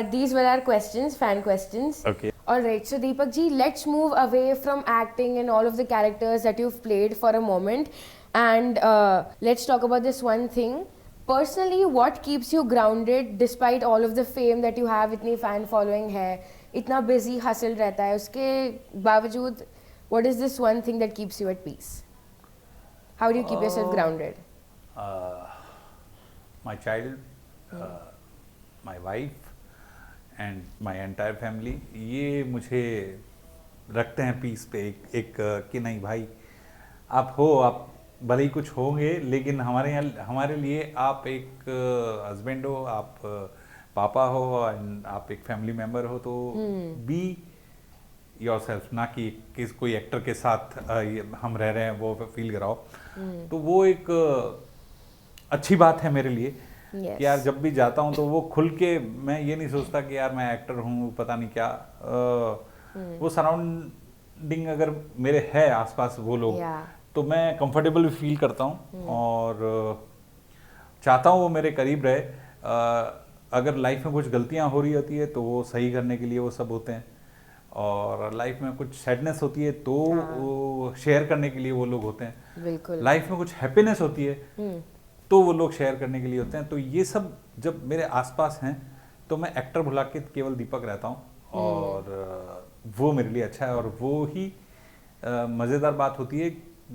these were our questions, fan questions. Okay. Alright, so Deepak ji, let's move away from acting and all of the characters that you've played for a moment, and let's talk about this one thing. Personally, what keeps you grounded despite all of the fame that you have? इतनी fan following है, इतना busy hustle रहता है, उसके बावजूद what is this one thing that keeps you at peace? How do you keep yourself grounded? My child, my wife and my entire family, ये मुझे रखते हैं पीस पे एक कि नहीं भाई, आप भले ही कुछ होंगे, लेकिन हमारे लिए आप एक हस्बैंड हो, आप पापा हो, एंड आप एक फैमिली मेंबर हो, तो बी योरसेल्फ, ना कि कोई एक्टर के साथ हम रह रहे हैं वो फील कराओ। तो वो एक अच्छी बात है मेरे लिए। Yes. कि यार जब भी जाता हूँ तो वो खुल के, मैं ये नहीं सोचता कि यार मैं एक्टर हूँ पता नहीं क्या। वो सराउंडिंग अगर मेरे है आसपास वो लोग, तो मैं कंफर्टेबल भी फील करता हूँ और चाहता हूँ वो मेरे करीब रहे। अगर लाइफ में कुछ गलतियाँ हो रही होती है तो वो सही करने के लिए वो सब होते हैं, और लाइफ में कुछ सैडनेस होती है तो वो शेयर करने के लिए वो लोग होते हैं। बिल्कुल। लाइफ में कुछ हैप्पीनेस होती है तो वो लोग शेयर करने के लिए होते हैं। तो ये सब जब मेरे आसपास हैं तो मैं एक्टर भुला के केवल दीपक रहता हूँ, और वो मेरे लिए अच्छा है। और वो ही मज़ेदार बात होती है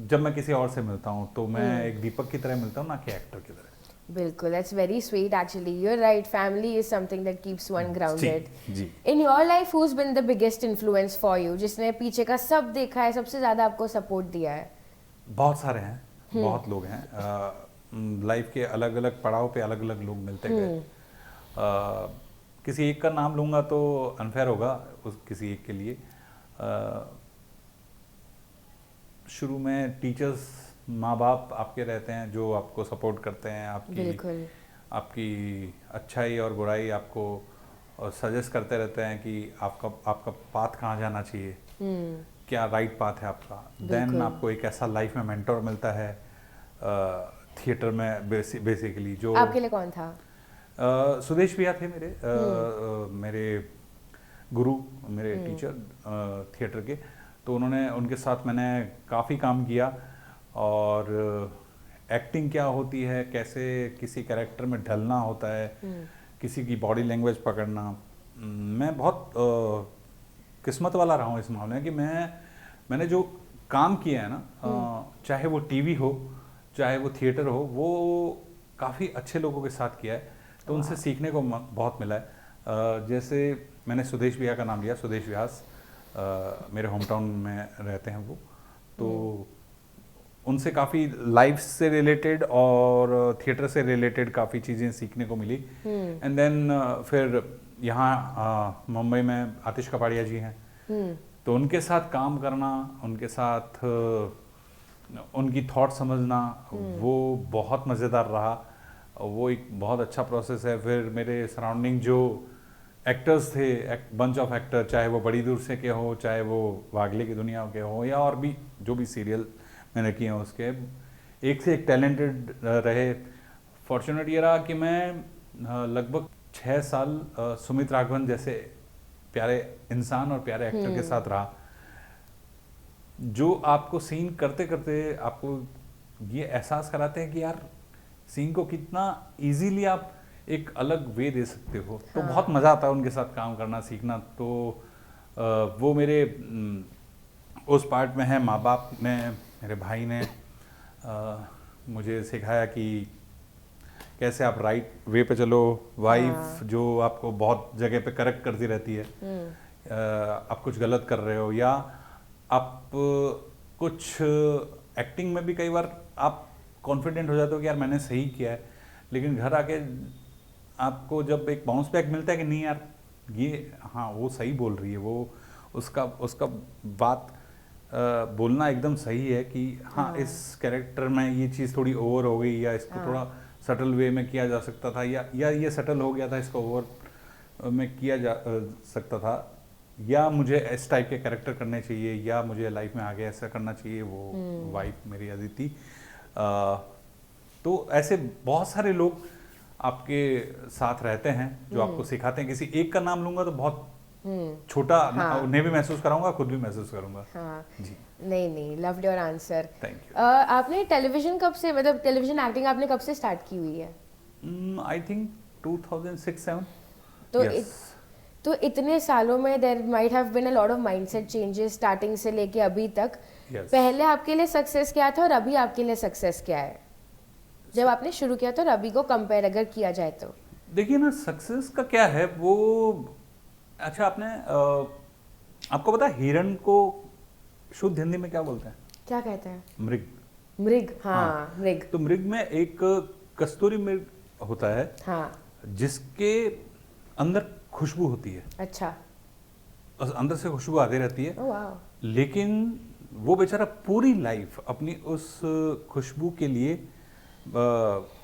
जब मैं किसी और से मिलता हूँ तो मैं एक दीपक की तरह मिलता हूँ, ना कि एक्टर की तरह। बिल्कुल, that's very sweet actually. You're right, family is something that keeps one grounded. Ji. In your life, who's been the biggest influence for you? जिसने पीछे का सब देखा है, सबसे ज़्यादा आपको सपोर्ट दिया है? बहुत सारे हैं, बहुत लोग हैं। लाइफ के अलग अलग पड़ाव पे अलग अलग लोग मिलते गए। किसी एक का नाम लूँगा तो अनफेयर होगा किसी एक के लिए। शुरू में टीचर्स, माँ बाप आपके रहते हैं जो आपको सपोर्ट करते हैं, आपकी अच्छाई और बुराई आपको सजेस्ट करते रहते हैं कि आपका पाथ कहाँ जाना चाहिए, क्या राइट पाथ है आपका। देन आपको एक ऐसा लाइफ में मेंटोर मिलता है थिएटर में बेसिकली। जो आपके लिए कौन था? सुदेश भैया थे मेरे गुरु, मेरे टीचर थिएटर के। तो उनके साथ मैंने काफ़ी काम किया, और एक्टिंग क्या होती है, कैसे किसी कैरेक्टर में ढलना होता है, किसी की बॉडी लैंग्वेज पकड़ना। मैं बहुत किस्मत वाला रहा हूँ इस मामले में कि मैंने जो काम किया है ना, चाहे वो टीवी हो चाहे वो थिएटर हो, वो काफ़ी अच्छे लोगों के साथ किया है, तो उनसे सीखने को बहुत मिला है। जैसे मैंने सुदेश भैया का नाम लिया, सुदेश व्यास, मेरे होम टाउन में रहते हैं वो। तो उनसे काफ़ी लाइफ से रिलेटेड और थिएटर से रिलेटेड काफ़ी चीज़ें सीखने को मिली। एंड देन फिर यहाँ मुंबई में आतिश कपाड़िया जी हैं, तो उनके साथ काम करना, उनके साथ उनकी थॉट समझना, वो बहुत मज़ेदार रहा। वो एक बहुत अच्छा प्रोसेस है। फिर मेरे सराउंडिंग जो एक्टर्स थे, बंच ऑफ एक्टर, चाहे वो बड़ी दूर से के हो, चाहे वो वागले की दुनिया के हो, या और भी जो भी सीरियल मैंने किए हैं उसके, एक से एक टैलेंटेड रहे। फॉर्चुनेट ये रहा कि मैं लगभग 6 साल सुमित राघवन जैसे प्यारे इंसान और प्यारे एक्टर के साथ रहा, जो आपको सीन करते करते आपको ये एहसास कराते हैं कि यार सीन को कितना इजीली आप एक अलग वे दे सकते हो। तो बहुत मज़ा आता है उनके साथ काम करना, सीखना। तो वो मेरे उस पार्ट में है। माँ बाप में मेरे भाई ने मुझे सिखाया कि कैसे आप राइट वे पे चलो। वाइफ जो आपको बहुत जगह पे करेक्ट करती रहती है, आप कुछ गलत कर रहे हो, या आप कुछ एक्टिंग में भी कई बार आप कॉन्फिडेंट हो जाते हो कि यार मैंने सही किया है, लेकिन घर आके आपको जब एक बाउंस बैक मिलता है कि नहीं यार ये हाँ वो सही बोल रही है, वो उसका बात बोलना एकदम सही है कि हाँ इस कैरेक्टर में ये चीज़ थोड़ी ओवर हो गई, या इसको थोड़ा सटल वे में किया जा सकता था, या ये सटल हो गया था, इसको ओवर में किया जा सकता था, या मुझे इस टाइप के कैरेक्टर करने चाहिए, या मुझे लाइफ में आगे ऐसा करना चाहिए। वो वाइफ मेरी अदिति। तो ऐसे बहुत सारे लोग आपके साथ रहते हैं जो आपको सिखाते हैं। किसी एक का नाम लूंगा तो बहुत छोटा, उन्हें भी महसूस कराऊंगा, खुद भी महसूस करूंगा। हाँ। जी नहीं, loved your answer. Thank you. आपने टेलीविजन कब से, मतलब टेलीविजन एक्टिंग आपने कब से स्टार्ट की हुई है? I think 2006-07। तो तो इतने सालों में there might have been a lot of mindset changes starting से लेके अभी तक। Yes. पहले आपके लिए सक्सेस क्या था और अभी आपके लिए सक्सेस क्या है, जब आपने शुरू किया था और अभी को कंपेयर अगर किया जाए तो? देखिए ना, सक्सेस का क्या है वो, अच्छा आपने आपको पता है हिरण को शुद्ध हिंदी में क्या बोलते हैं? क्या कहते हैं? मृग। मृग, हाँ मृग। तो मृग में एक कस्तूरी मृग होता है, हाँ। जिसके अंदर खुशबू होती है। अच्छा। अंदर से खुशबू आती रहती है। Oh wow. लेकिन वो बेचारा पूरी लाइफ अपनी उस खुशबू के लिए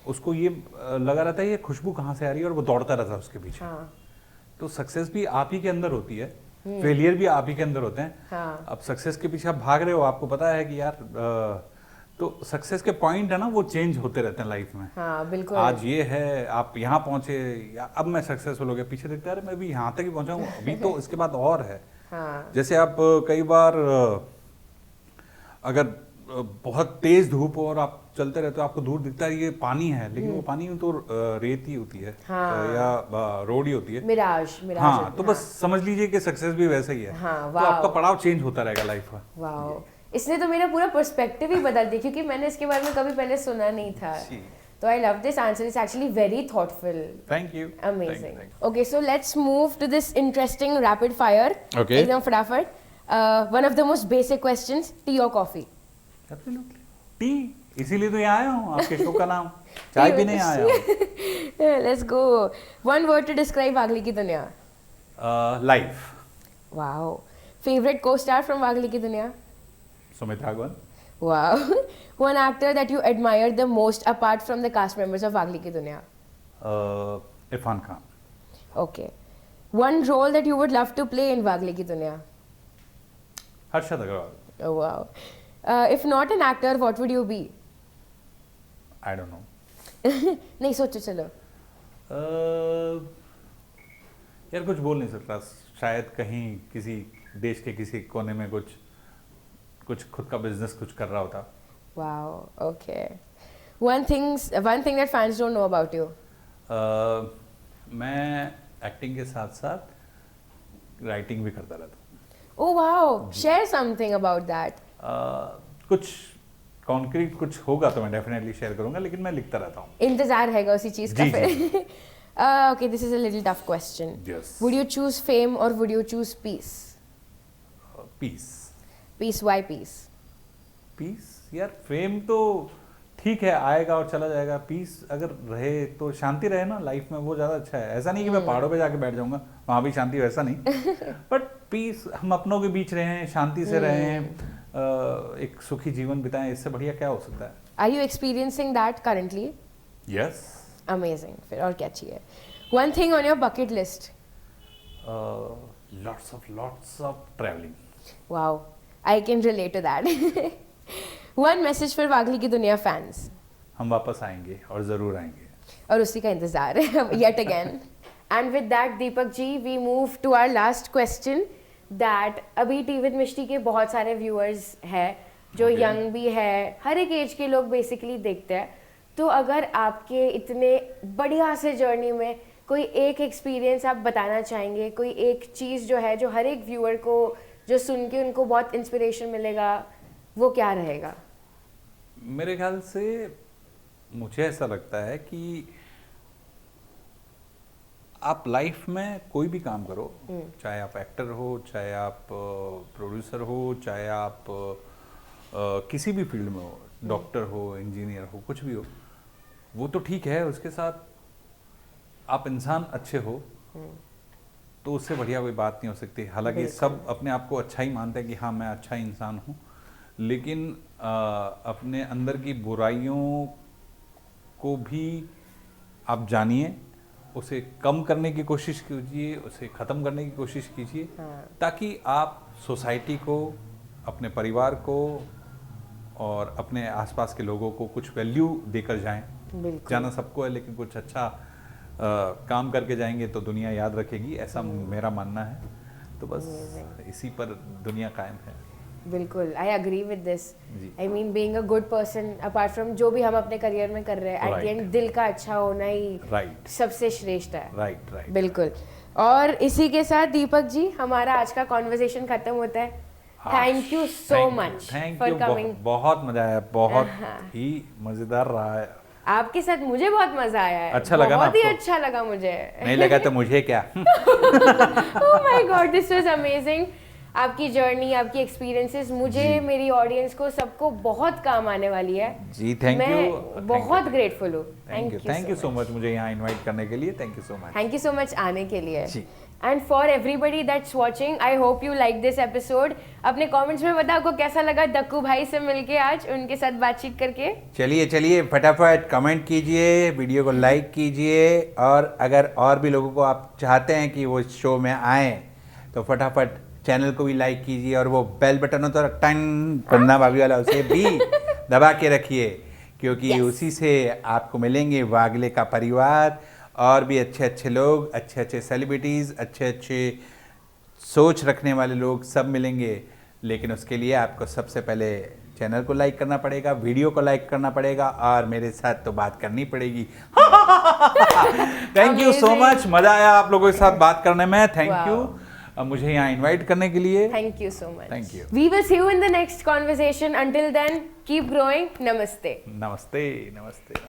उसको ये लगा रहता है ये खुशबू कहाँ से आ रही है, और वो दौड़ता रहता है उसके पीछे। हाँ। तो सक्सेस भी आप ही के अंदर होती है, फेलियर भी आप ही के अंदर होते हैं। हाँ। अब सक्सेस के पीछे आप भाग रहे हो, आपको पता है कि यार तो सक्सेस के पॉइंट है ना, वो चेंज होते रहते हैं लाइफ में। हाँ बिल्कुल। आज ये है, आप यहाँ पहुंचे, या अब मैं सक्सेसफुल हो गया, पीछे देखते हैं मैं भी यहाँ तक ही पहुंचा हूँ, अभी तो इसके बाद और है। हाँ। जैसे आप कई बार अगर बहुत तेज धूप हो और आप चलते रहते हो, आपको दूर दिखता है ये पानी है, लेकिन वो पानी तो रेत ही होती है। हाँ। या रोड ही होती है। मिराज हाँ, तो बस समझ लीजिए कि सक्सेस भी वैसा ही है। हाँ, तो आपका पड़ाव चेंज होता रहेगा लाइफ का। वाओ, इसने तो मेरा पूरा पर्सपेक्टिव ही बदल दिया, क्योंकि मैंने इसके बारे में कभी पहले सुना नहीं था। तो I love this answer, it's actually very thoughtful. Thank you. Amazing. Okay, so let's move to this interesting rapid fire. Okay. एकदम फटाफट। One of the most basic questions, tea और कॉफी? टी, इसीलिए तो यहाँ आया हूँ, आपके शो का नाम चाय पीने यहाँ आया हूँ। Let's go. One word to describe Wagle की दुनिया? लाइफ। वाओ। फेवरेट को स्टार फ्रॉम वागली की दुनिया? Sumit Raghavan. Wow. One actor that you admire the most apart from the cast members of Wagli Ki Duniya? Irfan Khan. Okay. One role that you would love to play in Wagli Ki Duniya? Harshad Agarwal. Oh wow. If not an actor, what would you be? I don't know. नहीं सोचो चलो। यार कुछ बोल नहीं सकता, शायद कहीं किसी देश के किसी कोने में कुछ खुद का बिजनेस कुछ कर रहा होता। Wow. Okay. One thing that fans don't know about you? मैं एक्टिंग के साथ साथ राइटिंग भी करता रहता हूँ। Oh wow. Share something about that. कुछ कॉन्क्रीट कुछ होगा तो मैं डेफिनेटली शेयर करूंगा, लेकिन मैं लिखता रहता हूँ। इंतजार हैगा उसी चीज का जी, फिर। Okay, this is a little tough question. Yes. Would you choose fame or would you choose peace? Peace. Peace, why peace? Peace यार फेम तो ठीक है, आएगा और चला जाएगा। पीस अगर रहे तो शांति रहे ना लाइफ में, वो ज़्यादा अच्छा है। ऐसा नहीं कि मैं पहाड़ों पे जाके बैठ जाऊंगा, वहाँ भी शांति, वैसा नहीं। बट पीस, हम अपनों के बीच रहें, शांति से रहें, एक सुखी जीवन बिताएं, इससे बढ़िया क्या हो सकता है। Are you experiencing that currently? Yes. Amazing. फिर और क्या चाहिए? One thing on your bucket list. Lots of traveling. Wow, I can relate to that. One message for वागली की दुनिया fans. हम वापस आएंगे और ज़रूर आएंगे। और उसी का इंतजार है yet again. And with that, Deepak ji, we move to our last question. That अभी टी विद मिष्टी के बहुत सारे व्यूअर्स हैं जो Okay. यंग भी है, हर एक एज के लोग बेसिकली देखते हैं। तो अगर आपके इतने बढ़िया से जर्नी में कोई एक एक्सपीरियंस आप बताना चाहेंगे, कोई एक चीज़ जो है जो हर एक व्यूअर को जो सुन के उनको बहुत इंस्पिरेशन मिलेगा, वो क्या रहेगा? मेरे ख्याल से मुझे ऐसा लगता है कि आप लाइफ में कोई भी काम करो, चाहे आप एक्टर हो, चाहे आप प्रोड्यूसर हो, चाहे आप किसी भी फील्ड में हो, डॉक्टर हो, इंजीनियर हो, कुछ भी हो, वो तो ठीक है। उसके साथ आप इंसान अच्छे हो तो उससे बढ़िया कोई बात नहीं हो सकती। हालांकि सब अपने आप को अच्छा ही मानते हैं कि हाँ मैं अच्छा इंसान हूँ, लेकिन अपने अंदर की बुराइयों को भी आप जानिए, उसे कम करने की कोशिश कीजिए, उसे ख़त्म करने की कोशिश कीजिए, ताकि आप सोसाइटी को, अपने परिवार को और अपने आसपास के लोगों को कुछ वैल्यू देकर जाएं। जाना सबको है, लेकिन कुछ अच्छा काम करके जाएंगे तो दुनिया याद रखेगी, ऐसा मेरा मानना है। तो बस इसी पर दुनिया कायम है। बिल्कुल, आई एग्री विद दिस। जी। I mean being a good person, apart from जो भी हम अपने करियर में कर रहे हैं, एट द एंड दिल का अच्छा होना ही राइट सबसे श्रेष्ठ है। राइट। बिल्कुल। और इसी के साथ दीपक जी, हमारा आज का कॉन्वर्सेशन खत्म होता है। Thank you so much for coming. बहुत मजा आया, बहुत ही मजेदार रहा है। आपके साथ मुझे बहुत मजा आया है। अच्छा लगा ना बहुत ही आपको? अच्छा लगा मुझे। नहीं लगा तो मुझे क्या। Oh my God, this was amazing. आपकी जर्नी, आपकी एक्सपीरियंसेस मुझे, मेरी ऑडियंस को, सबको बहुत काम आने वाली है। जी थैंक यू, मैं बहुत ग्रेटफुल हूँ। थैंक यू सो मच मुझे यहाँ इनवाइट करने के लिए। Thank you so much. Thank you so much आने के लिए। जी। And for everybody that's watching, I hope you like this episode. अपने कमेंट्स में बताओ आपको कैसा लगा दक्कू भाई से मिलके, आज उनके साथ बातचीत करके। चलिए फटाफट कमेंट कीजिए, वीडियो को लाइक कीजिए, और अगर और भी लोगों को आप चाहते हैं कि वो शो में आए तो फटाफट चैनल को भी लाइक कीजिए, और वो बेल बटन हो तो टन पन्ना भाभी वाला, उसे भी दबा के रखिए, क्योंकि उसी से आपको मिलेंगे वागले का परिवार, और भी अच्छे अच्छे लोग, अच्छे अच्छे सेलिब्रिटीज़, अच्छे अच्छे सोच रखने वाले लोग, सब मिलेंगे। लेकिन उसके लिए आपको सबसे पहले चैनल को लाइक करना पड़ेगा, वीडियो को लाइक करना पड़ेगा, और मेरे साथ तो बात करनी पड़ेगी। थैंक यू सो मच, मज़ा आया आप लोगों के साथ बात करने में। थैंक यू मुझे यहाँ इनवाइट करने के लिए। Thank you so much. Thank you. We will see you in the next conversation. Until then, keep growing. Namaste. नमस्ते नमस्ते।